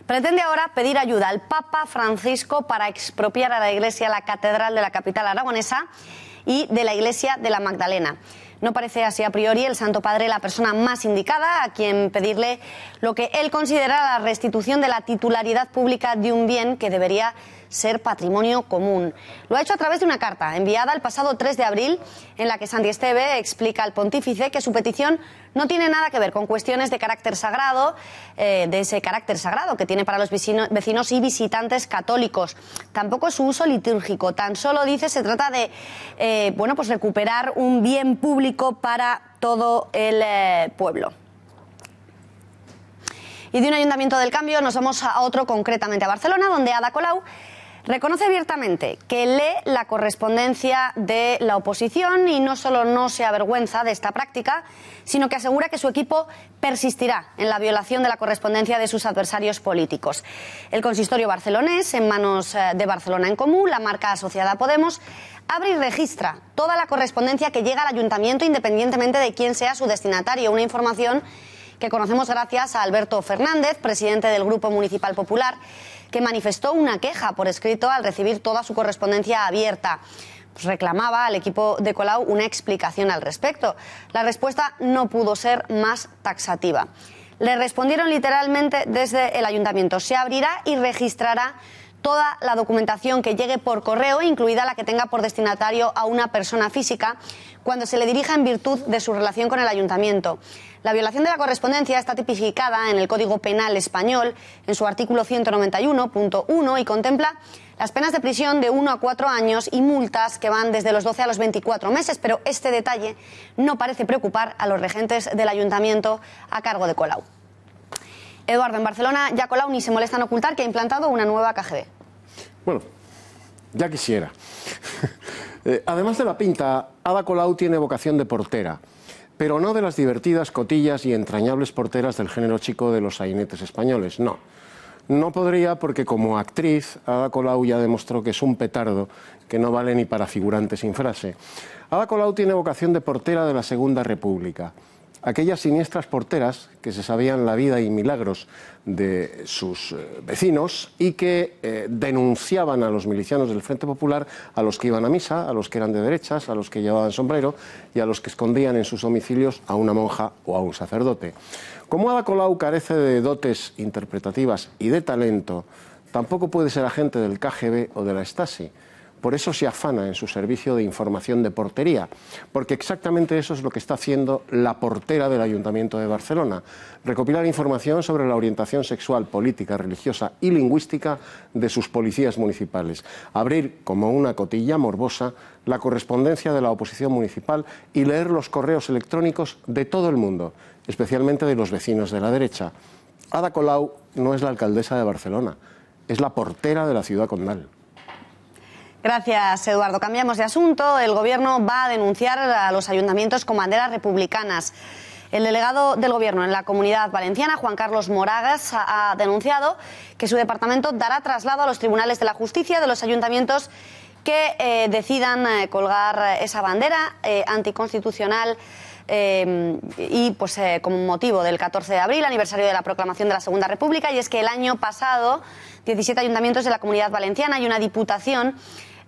pretende ahora pedir ayuda al Papa Francisco para expropiar a la Iglesia la catedral de la capital aragonesa y de la Iglesia de la Magdalena. No parece así a priori el Santo Padre la persona más indicada a quien pedirle lo que él considera la restitución de la titularidad pública de un bien que debería ser patrimonio común. Lo ha hecho a través de una carta enviada el pasado 3 de abril en la que Santisteve explica al pontífice que su petición no tiene nada que ver con cuestiones de carácter sagrado, de ese carácter sagrado que tiene para los vecinos y visitantes católicos. Tampoco su uso litúrgico, tan solo dice se trata de recuperar un bien público para todo el pueblo. Y de un ayuntamiento del cambio nos vamos a otro, concretamente a Barcelona, donde Ada Colau reconoce abiertamente que lee la correspondencia de la oposición y no solo no se avergüenza de esta práctica, sino que asegura que su equipo persistirá en la violación de la correspondencia de sus adversarios políticos. El consistorio barcelonés, en manos de Barcelona en Comú, la marca asociada a Podemos, abre y registra toda la correspondencia que llega al ayuntamiento independientemente de quién sea su destinatario. Una información que conocemos gracias a Alberto Fernández, presidente del Grupo Municipal Popular, que manifestó una queja por escrito al recibir toda su correspondencia abierta. Pues reclamaba al equipo de Colau una explicación al respecto. La respuesta no pudo ser más taxativa. Le respondieron literalmente desde el ayuntamiento: se abrirá y registrará toda la documentación que llegue por correo, incluida la que tenga por destinatario a una persona física, cuando se le dirija en virtud de su relación con el ayuntamiento. La violación de la correspondencia está tipificada en el Código Penal español, en su artículo 191.1, y contempla las penas de prisión de 1 a 4 años y multas que van desde los 12 a los 24 meses. Pero este detalle no parece preocupar a los regentes del ayuntamiento a cargo de Colau. Eduardo, en Barcelona ya Colau ni se molesta en ocultar que ha implantado una nueva KGB. Bueno, ya quisiera. Además de la pinta, Ada Colau tiene vocación de portera, pero no de las divertidas, cotillas y entrañables porteras del género chico de los sainetes españoles, no. No podría porque como actriz, Ada Colau ya demostró que es un petardo que no vale ni para figurante sin frase. Ada Colau tiene vocación de portera de la Segunda República. Aquellas siniestras porteras que se sabían la vida y milagros de sus vecinos y que denunciaban a los milicianos del Frente Popular, a los que iban a misa, a los que eran de derechas, a los que llevaban sombrero y a los que escondían en sus domicilios a una monja o a un sacerdote. Como Ada Colau carece de dotes interpretativas y de talento, tampoco puede ser agente del KGB o de la Stasi. Por eso se afana en su servicio de información de portería, porque exactamente eso es lo que está haciendo la portera del Ayuntamiento de Barcelona: recopilar información sobre la orientación sexual, política, religiosa y lingüística de sus policías municipales, abrir como una cotilla morbosa la correspondencia de la oposición municipal y leer los correos electrónicos de todo el mundo, especialmente de los vecinos de la derecha. Ada Colau no es la alcaldesa de Barcelona, es la portera de la ciudad condal. Gracias, Eduardo. Cambiamos de asunto. El Gobierno va a denunciar a los ayuntamientos con banderas republicanas. El delegado del Gobierno en la Comunidad Valenciana, Juan Carlos Moragas, ha denunciado que su departamento dará traslado a los tribunales de la justicia de los ayuntamientos que decidan colgar esa bandera anticonstitucional y pues como motivo del 14 de abril, aniversario de la proclamación de la Segunda República. Y es que el año pasado 17 ayuntamientos de la Comunidad Valenciana y una diputación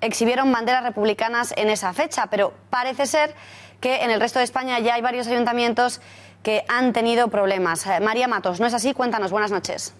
exhibieron banderas republicanas en esa fecha, pero parece ser que en el resto de España ya hay varios ayuntamientos que han tenido problemas. María Matos, ¿no es así? Cuéntanos, buenas noches.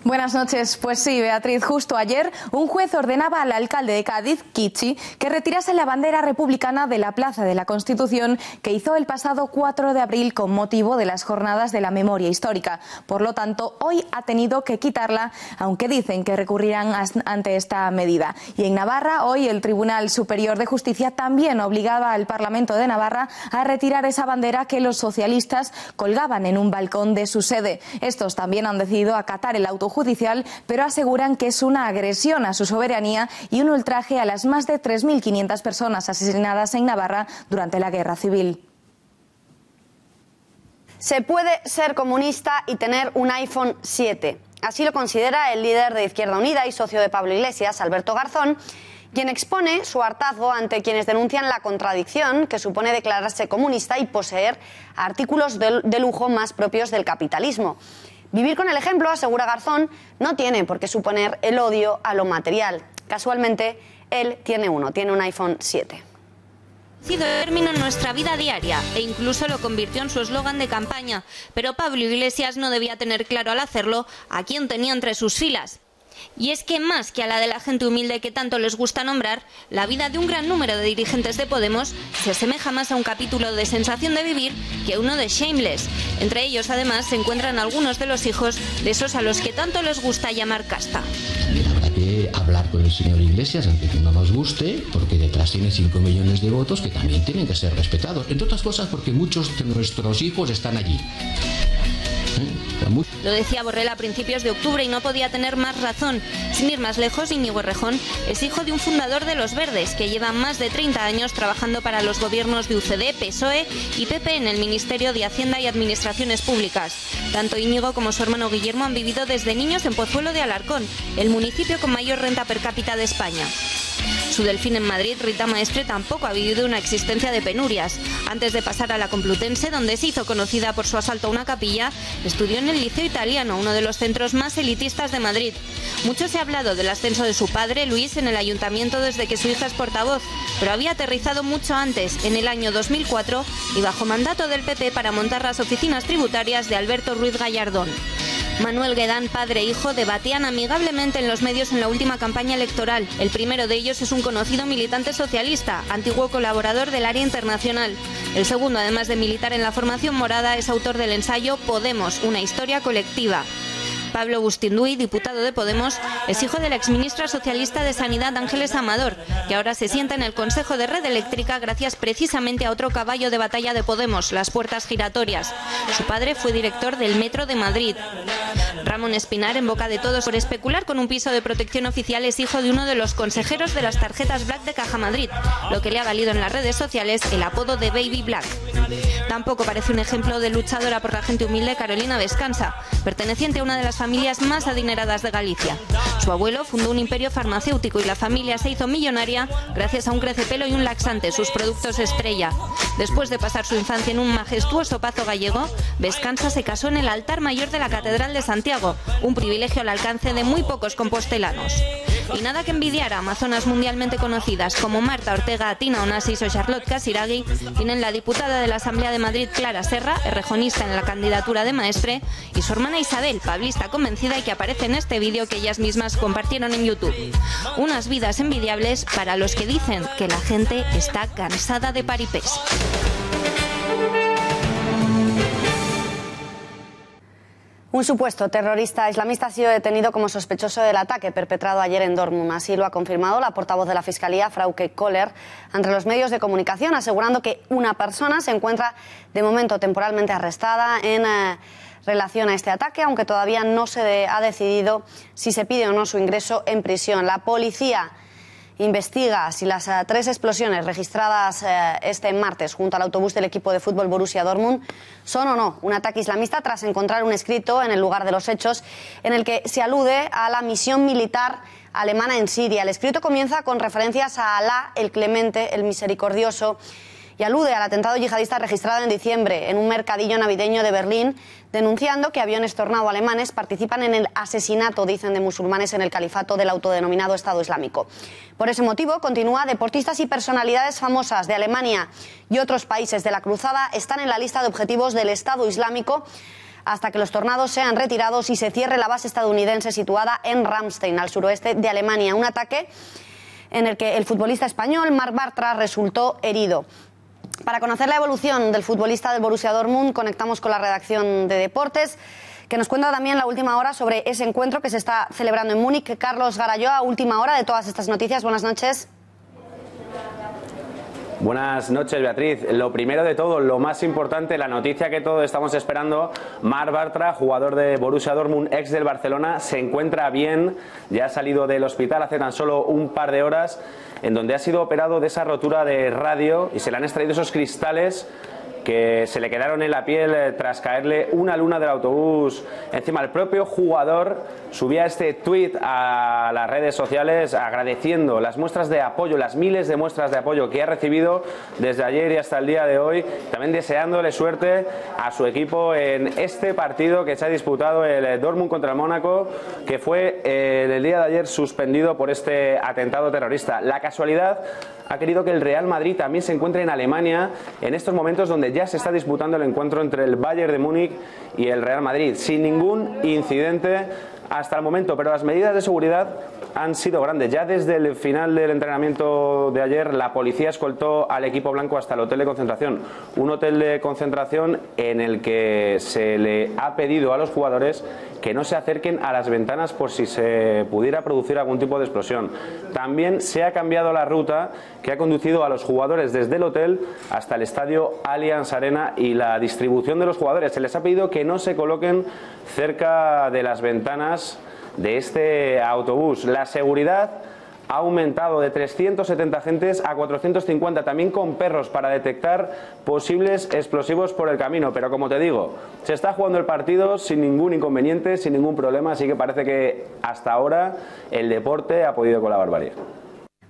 Buenas noches. Pues sí, Beatriz, justo ayer un juez ordenaba al alcalde de Cádiz, Kichi, que retirase la bandera republicana de la Plaza de la Constitución que hizo el pasado 4 de abril con motivo de las Jornadas de la Memoria Histórica. Por lo tanto, hoy ha tenido que quitarla, aunque dicen que recurrirán ante esta medida. Y en Navarra, hoy el Tribunal Superior de Justicia también obligaba al Parlamento de Navarra a retirar esa bandera que los socialistas colgaban en un balcón de su sede. Estos también han decidido acatar el auto judicial, pero aseguran que es una agresión a su soberanía y un ultraje a las más de 3.500 personas asesinadas en Navarra durante la Guerra Civil. Se puede ser comunista y tener un iPhone 7. Así lo considera el líder de Izquierda Unida y socio de Pablo Iglesias, Alberto Garzón, quien expone su hartazgo ante quienes denuncian la contradicción que supone declararse comunista y poseer artículos de lujo más propios del capitalismo. Vivir con el ejemplo, asegura Garzón, no tiene por qué suponer el odio a lo material. Casualmente, él tiene un iPhone 7. Término en nuestra vida diaria e incluso lo convirtió en su eslogan de campaña. Pero Pablo Iglesias no debía tener claro al hacerlo a quién tenía entre sus filas. Y es que más que a la de la gente humilde que tanto les gusta nombrar, la vida de un gran número de dirigentes de Podemos se asemeja más a un capítulo de Sensación de Vivir que a uno de Shameless. Entre ellos, además, se encuentran algunos de los hijos de esos a los que tanto les gusta llamar casta. Habrá que hablar con el señor Iglesias, aunque no nos guste, porque detrás tiene 5 millones de votos que también tienen que ser respetados. Entre otras cosas porque muchos de nuestros hijos están allí. Lo decía Borrell a principios de octubre y no podía tener más razón. Sin ir más lejos, Íñigo Errejón es hijo de un fundador de Los Verdes, que lleva más de 30 años trabajando para los gobiernos de UCD, PSOE y PP en el Ministerio de Hacienda y Administraciones Públicas. Tanto Íñigo como su hermano Guillermo han vivido desde niños en Pozuelo de Alarcón, el municipio con mayor renta per cápita de España. Su delfín en Madrid, Rita Maestre, tampoco ha vivido una existencia de penurias. Antes de pasar a la Complutense, donde se hizo conocida por su asalto a una capilla, estudió en el Liceo Italiano, uno de los centros más elitistas de Madrid. Mucho se ha hablado del ascenso de su padre, Luis, en el ayuntamiento desde que su hija es portavoz, pero había aterrizado mucho antes, en el año 2004, y bajo mandato del PP para montar las oficinas tributarias de Alberto Ruiz Gallardón. Manuel Guedán, padre e hijo, debatían amigablemente en los medios en la última campaña electoral. El primero de ellos es un conocido militante socialista, antiguo colaborador del Área Internacional. El segundo, además de militar en la formación morada, es autor del ensayo Podemos, una historia colectiva. Pablo Bustinduy, diputado de Podemos, es hijo de la exministra socialista de Sanidad Ángeles Amador, que ahora se sienta en el Consejo de Red Eléctrica gracias precisamente a otro caballo de batalla de Podemos, las puertas giratorias. Su padre fue director del Metro de Madrid. Ramón Espinar, en boca de todos por especular con un piso de protección oficial, es hijo de uno de los consejeros de las tarjetas Black de Caja Madrid, lo que le ha valido en las redes sociales el apodo de Baby Black. Tampoco parece un ejemplo de luchadora por la gente humilde Carolina Vescansa, perteneciente a una de las familias más adineradas de Galicia. Su abuelo fundó un imperio farmacéutico y la familia se hizo millonaria gracias a un crecepelo y un laxante, sus productos estrella. Después de pasar su infancia en un majestuoso pazo gallego, Vescansa se casó en el altar mayor de la Catedral de Santiago, un privilegio al alcance de muy pocos compostelanos. Y nada que envidiar a amazonas mundialmente conocidas como Marta Ortega, Tina Onassis o Charlotte Casiraghi tienen la diputada de la Asamblea de Madrid, Clara Serra, errejonista en la candidatura de Maestre, y su hermana Isabel, pablista convencida y que aparece en este vídeo que ellas mismas compartieron en YouTube. Unas vidas envidiables para los que dicen que la gente está cansada de paripés. Un supuesto terrorista islamista ha sido detenido como sospechoso del ataque perpetrado ayer en Dortmund. Así lo ha confirmado la portavoz de la Fiscalía, Frauke Kohler, ante los medios de comunicación, asegurando que una persona se encuentra de momento temporalmente arrestada en relación a este ataque, aunque todavía no se ha decidido si se pide o no su ingreso en prisión. La policía investiga si las 3 explosiones registradas este martes junto al autobús del equipo de fútbol Borussia Dortmund son o no un ataque islamista, tras encontrar un escrito en el lugar de los hechos en el que se alude a la misión militar alemana en Siria. El escrito comienza con referencias a Alá, el Clemente, el Misericordioso, y alude al atentado yihadista registrado en diciembre en un mercadillo navideño de Berlín, denunciando que aviones Tornado alemanes participan en el asesinato, dicen, de musulmanes en el califato del autodenominado Estado Islámico. Por ese motivo, continúa, deportistas y personalidades famosas de Alemania y otros países de la cruzada están en la lista de objetivos del Estado Islámico hasta que los Tornados sean retirados y se cierre la base estadounidense situada en Ramstein, al suroeste de Alemania. Un ataque en el que el futbolista español Marc Bartra resultó herido. Para conocer la evolución del futbolista del Borussia Dortmund, conectamos con la redacción de Deportes, que nos cuenta también la última hora sobre ese encuentro que se está celebrando en Múnich. Carlos Garayoa, última hora de todas estas noticias. Buenas noches. Buenas noches, Beatriz. Lo primero de todo, lo más importante, la noticia que todos estamos esperando: Marc Bartra, jugador de Borussia Dortmund, ex del Barcelona, se encuentra bien, ya ha salido del hospital hace tan solo un par de horas, en donde ha sido operado de esa rotura de radio y se le han extraído esos cristales que se le quedaron en la piel tras caerle una luna del autobús encima. El propio jugador subía este tuit a las redes sociales agradeciendo las muestras de apoyo, las miles de muestras de apoyo que ha recibido desde ayer y hasta el día de hoy, también deseándole suerte a su equipo en este partido que se ha disputado, el Dortmund contra el Mónaco, que fue el día de ayer suspendido por este atentado terrorista. La casualidad ha querido que el Real Madrid también se encuentre en Alemania en estos momentos donde ya se está disputando el encuentro entre el Bayern de Múnich y el Real Madrid, sin ningún incidente hasta el momento, pero las medidas de seguridad han sido grandes. Ya desde el final del entrenamiento de ayer, la policía escoltó al equipo blanco hasta el hotel de concentración. Un hotel de concentración en el que se le ha pedido a los jugadores que no se acerquen a las ventanas por si se pudiera producir algún tipo de explosión. También se ha cambiado la ruta que ha conducido a los jugadores desde el hotel hasta el estadio Allianz Arena y la distribución de los jugadores. Se les ha pedido que no se coloquen cerca de las ventanas de este autobús. La seguridad ha aumentado de 370 agentes a 450, también con perros para detectar posibles explosivos por el camino. Pero como te digo, se está jugando el partido sin ningún inconveniente, sin ningún problema, así que parece que hasta ahora el deporte ha podido con la barbarie.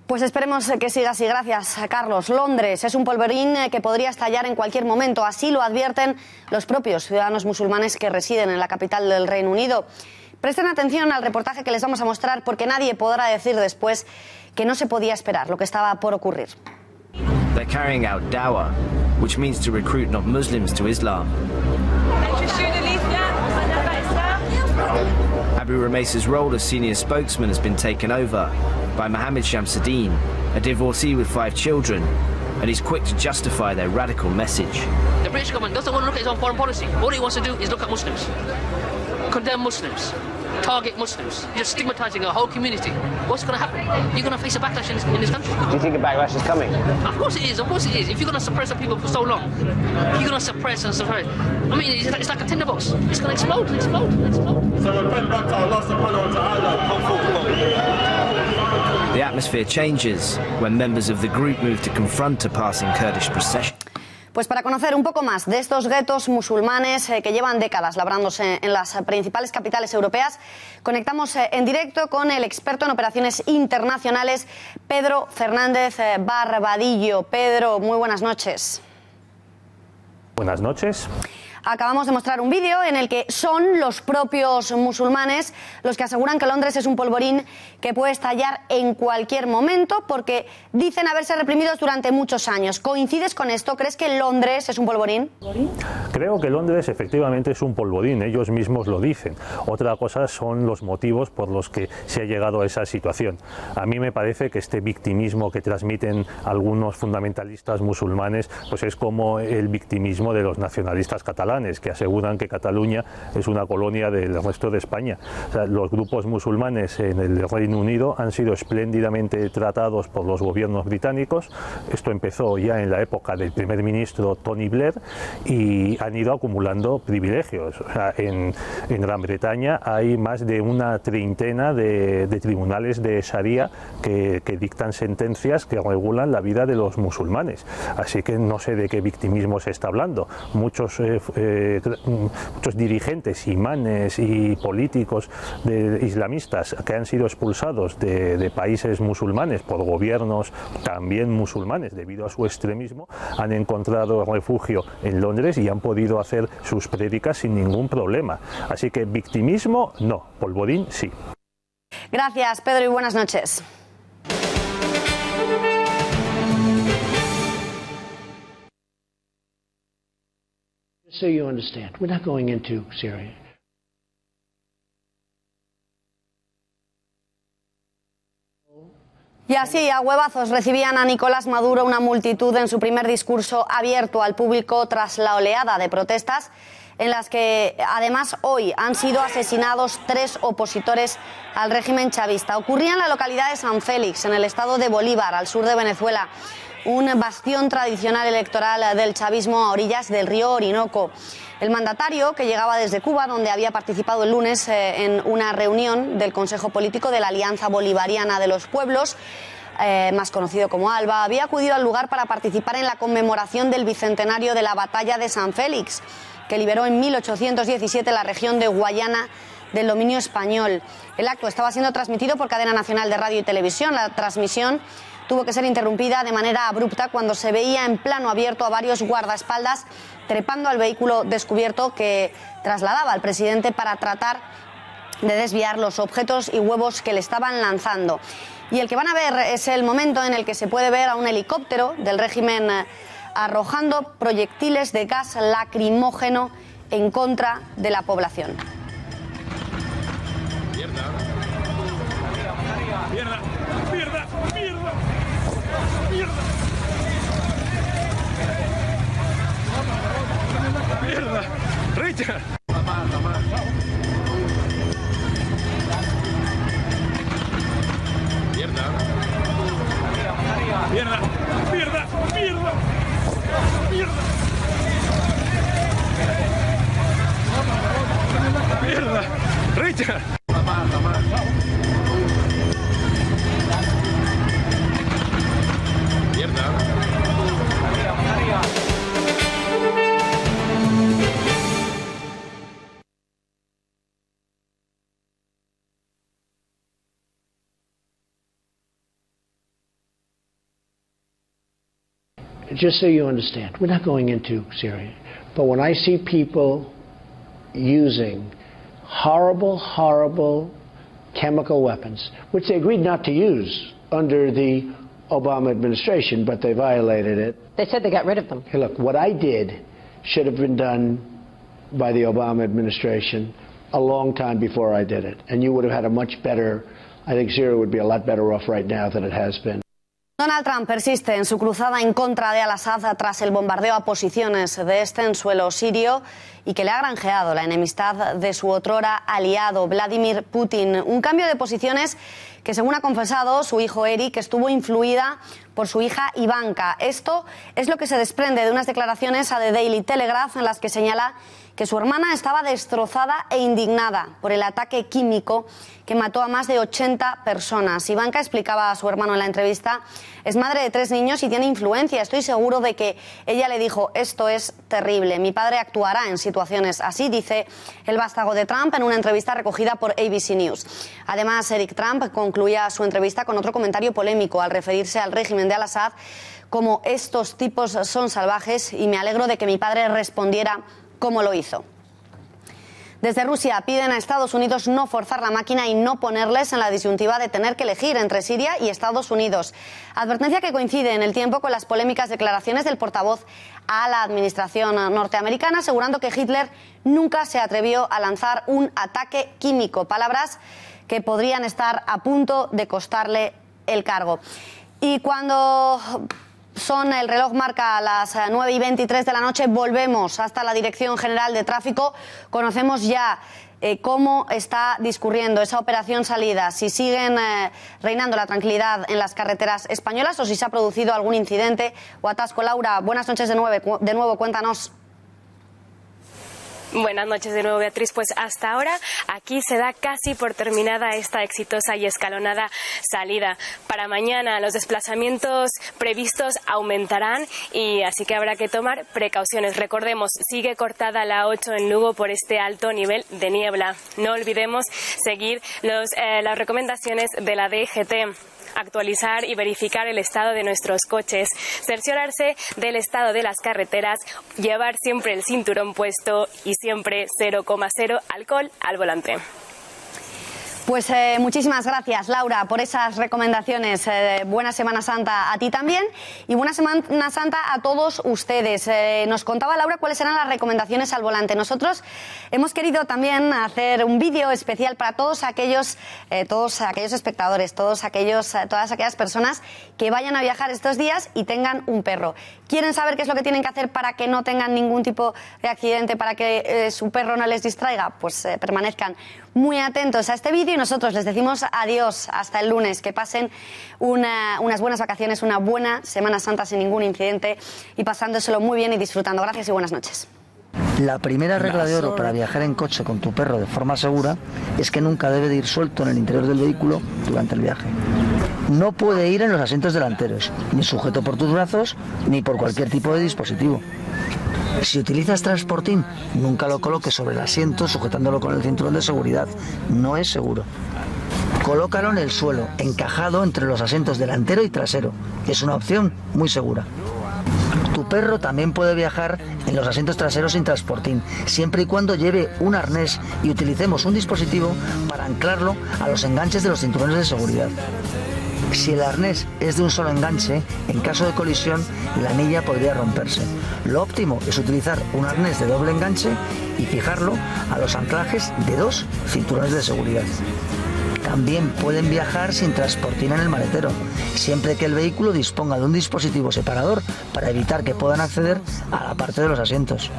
Pues esperemos que siga así. Gracias, Carlos. Londres es un polvorín que podría estallar en cualquier momento. Así lo advierten los propios ciudadanos musulmanes que residen en la capital del Reino Unido. Presten atención al reportaje que les vamos a mostrar porque nadie podrá decir después que no se podía esperar lo que estaba por ocurrir. They're carrying out dawah, which means to recruit non-Muslims to Islam. Abu Rumays's role as senior spokesman has been taken over by Mohammed Shamsuddin, a divorcee with 5 children, and he's quick to justify their radical message. The British government doesn't want to look at its own foreign policy. All it wants to do is look at Muslims, condemn Muslims, target Muslims. You're stigmatizing a whole community. What's going to happen? You're going to face a backlash in this country. Do you think a backlash is coming? Of course it is. Of course it is. If you're going to suppress the people for so long, you're going to suppress and suppress. I mean, it's like a tinderbox. It's going to explode and explode and explode. So repent back to Allah subhanahu wa ta'ala. Come forward. The atmosphere changes when members of the group move to confront a passing Kurdish procession. Pues para conocer un poco más de estos guetos musulmanes que llevan décadas labrándose en las principales capitales europeas, conectamos en directo con el experto en operaciones internacionales, Pedro Fernández Barbadillo. Pedro, muy buenas noches. Buenas noches. Acabamos de mostrar un vídeo en el que son los propios musulmanes los que aseguran que Londres es un polvorín que puede estallar en cualquier momento porque dicen haberse reprimidos durante muchos años. ¿Coincides con esto? ¿Crees que Londres es un polvorín? Creo que Londres efectivamente es un polvorín, ellos mismos lo dicen. Otra cosa son los motivos por los que se ha llegado a esa situación. A mí me parece que este victimismo que transmiten algunos fundamentalistas musulmanes pues es como el victimismo de los nacionalistas catalanes, que aseguran que Cataluña es una colonia del resto de España. O sea, los grupos musulmanes en el Reino Unido han sido espléndidamente tratados por los gobiernos británicos. Esto empezó ya en la época del primer ministro Tony Blair y han ido acumulando privilegios. O sea, en Gran Bretaña hay más de una treintena de tribunales de Sharia que dictan sentencias que regulan la vida de los musulmanes. Así que no sé de qué victimismo se está hablando. Muchos dirigentes, imanes y políticos islamistas que han sido expulsados de países musulmanes por gobiernos también musulmanes debido a su extremismo, han encontrado refugio en Londres y han podido hacer sus prédicas sin ningún problema. Así que victimismo no, polvorín sí. Gracias, Pedro, y buenas noches. So you understand, we're not going into Syria. Y así, a huevazos, recibían a Nicolás Maduro una multitud en su primer discurso abierto al público tras la oleada de protestas en las que, además, hoy han sido asesinados 3 opositores al régimen chavista. Ocurría en la localidad de San Félix, en el estado de Bolívar, al sur de Venezuela, un bastión tradicional electoral del chavismo a orillas del río Orinoco. El mandatario, que llegaba desde Cuba, donde había participado el lunes en una reunión del Consejo Político de la Alianza Bolivariana de los Pueblos, más conocido como ALBA, había acudido al lugar para participar en la conmemoración del bicentenario de la Batalla de San Félix, que liberó en 1817 la región de Guayana del dominio español. El acto estaba siendo transmitido por Cadena Nacional de Radio y Televisión. La transmisión tuvo que ser interrumpida de manera abrupta cuando se veía en plano abierto a varios guardaespaldas trepando al vehículo descubierto que trasladaba al presidente para tratar de desviar los objetos y huevos que le estaban lanzando. Y el que van a ver es el momento en el que se puede ver a un helicóptero del régimen arrojando proyectiles de gas lacrimógeno en contra de la población. ¡Mierda! ¡Richard! ¡Mierda! ¡Mierda! ¡Mierda! ¡Mierda! ¡Mierda! ¡Mierda! ¡Richard! ¡Mierda! Just so you understand, we're not going into Syria, but when I see people using horrible, horrible chemical weapons, which they agreed not to use under the Obama administration, but they violated it. They said they got rid of them. Hey, look, what I did should have been done by the Obama administration a long time before I did it. And you would have had a much better, I think Syria would be a lot better off right now than it has been. Donald Trump persiste en su cruzada en contra de al-Assad tras el bombardeo a posiciones de este en suelo sirio y que le ha granjeado la enemistad de su otrora aliado Vladimir Putin. Un cambio de posiciones que, según ha confesado su hijo Eric, estuvo influida por su hija Ivanka. Esto es lo que se desprende de unas declaraciones a The Daily Telegraph en las que señala que su hermana estaba destrozada e indignada por el ataque químico que mató a más de 80 personas. Ivanka, explicaba a su hermano en la entrevista, es madre de 3 niños y tiene influencia. Estoy seguro de que ella le dijo, esto es terrible, mi padre actuará en situaciones así, dice el vástago de Trump en una entrevista recogida por ABC News. Además, Eric Trump concluía su entrevista con otro comentario polémico al referirse al régimen de al-Assad como estos tipos son salvajes y me alegro de que mi padre respondiera como lo hizo. Desde Rusia piden a Estados Unidos no forzar la máquina y no ponerles en la disyuntiva de tener que elegir entre Siria y Estados Unidos. Advertencia que coincide en el tiempo con las polémicas declaraciones del portavoz a la administración norteamericana, asegurando que Hitler nunca se atrevió a lanzar un ataque químico. Palabras que podrían estar a punto de costarle el cargo. Y cuando el reloj marca las 9:23 de la noche, volvemos hasta la Dirección General de Tráfico. Conocemos ya cómo está discurriendo esa operación salida, si siguen reinando la tranquilidad en las carreteras españolas o si se ha producido algún incidente o atasco. Laura, buenas noches de nuevo, cuéntanos. Buenas noches de nuevo, Beatriz. Pues hasta ahora aquí se da casi por terminada esta exitosa y escalonada salida. Para mañana los desplazamientos previstos aumentarán y así que habrá que tomar precauciones. Recordemos, sigue cortada la 8 en Lugo por este alto nivel de niebla. No olvidemos seguir las recomendaciones de la DGT. Actualizar y verificar el estado de nuestros coches, cerciorarse del estado de las carreteras, llevar siempre el cinturón puesto y siempre 0,0 alcohol al volante. Pues muchísimas gracias, Laura, por esas recomendaciones. Buena Semana Santa a ti también y buena Semana Santa a todos ustedes. Nos contaba Laura cuáles eran las recomendaciones al volante. Nosotros hemos querido también hacer un vídeo especial para todos aquellos espectadores, todas aquellas personas que vayan a viajar estos días y tengan un perro. ¿Quieren saber qué es lo que tienen que hacer para que no tengan ningún tipo de accidente, para que su perro no les distraiga? Pues permanezcan muy atentos a este vídeo y nosotros les decimos adiós hasta el lunes. Que pasen unas buenas vacaciones, una buena Semana Santa sin ningún incidente y pasándoselo muy bien y disfrutando. Gracias y buenas noches. La primera regla de oro para viajar en coche con tu perro de forma segura es que nunca debe de ir suelto en el interior del vehículo durante el viaje. No puede ir en los asientos delanteros, ni sujeto por tus brazos, ni por cualquier tipo de dispositivo. Si utilizas transportín, nunca lo coloques sobre el asiento sujetándolo con el cinturón de seguridad. No es seguro. Colócalo en el suelo, encajado entre los asientos delantero y trasero. Es una opción muy segura. Tu perro también puede viajar en los asientos traseros sin transportín, siempre y cuando lleve un arnés y utilicemos un dispositivo para anclarlo a los enganches de los cinturones de seguridad. Si el arnés es de un solo enganche, en caso de colisión, la anilla podría romperse. Lo óptimo es utilizar un arnés de doble enganche y fijarlo a los anclajes de 2 cinturones de seguridad. También pueden viajar sin transportín en el maletero, siempre que el vehículo disponga de un dispositivo separador para evitar que puedan acceder a la parte de los asientos.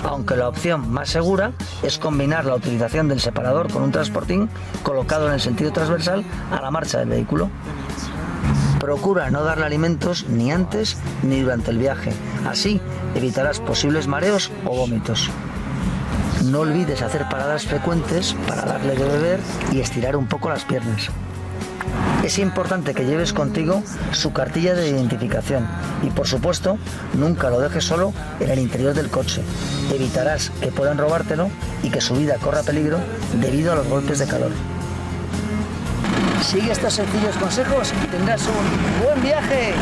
Aunque la opción más segura es combinar la utilización del separador con un transportín colocado en el sentido transversal a la marcha del vehículo. Procura no darle alimentos ni antes ni durante el viaje, así evitarás posibles mareos o vómitos. No olvides hacer paradas frecuentes para darle de beber y estirar un poco las piernas. Es importante que lleves contigo su cartilla de identificación y, por supuesto, nunca lo dejes solo en el interior del coche. Evitarás que puedan robártelo y que su vida corra peligro debido a los golpes de calor. Sigue estos sencillos consejos y tendrás un buen viaje.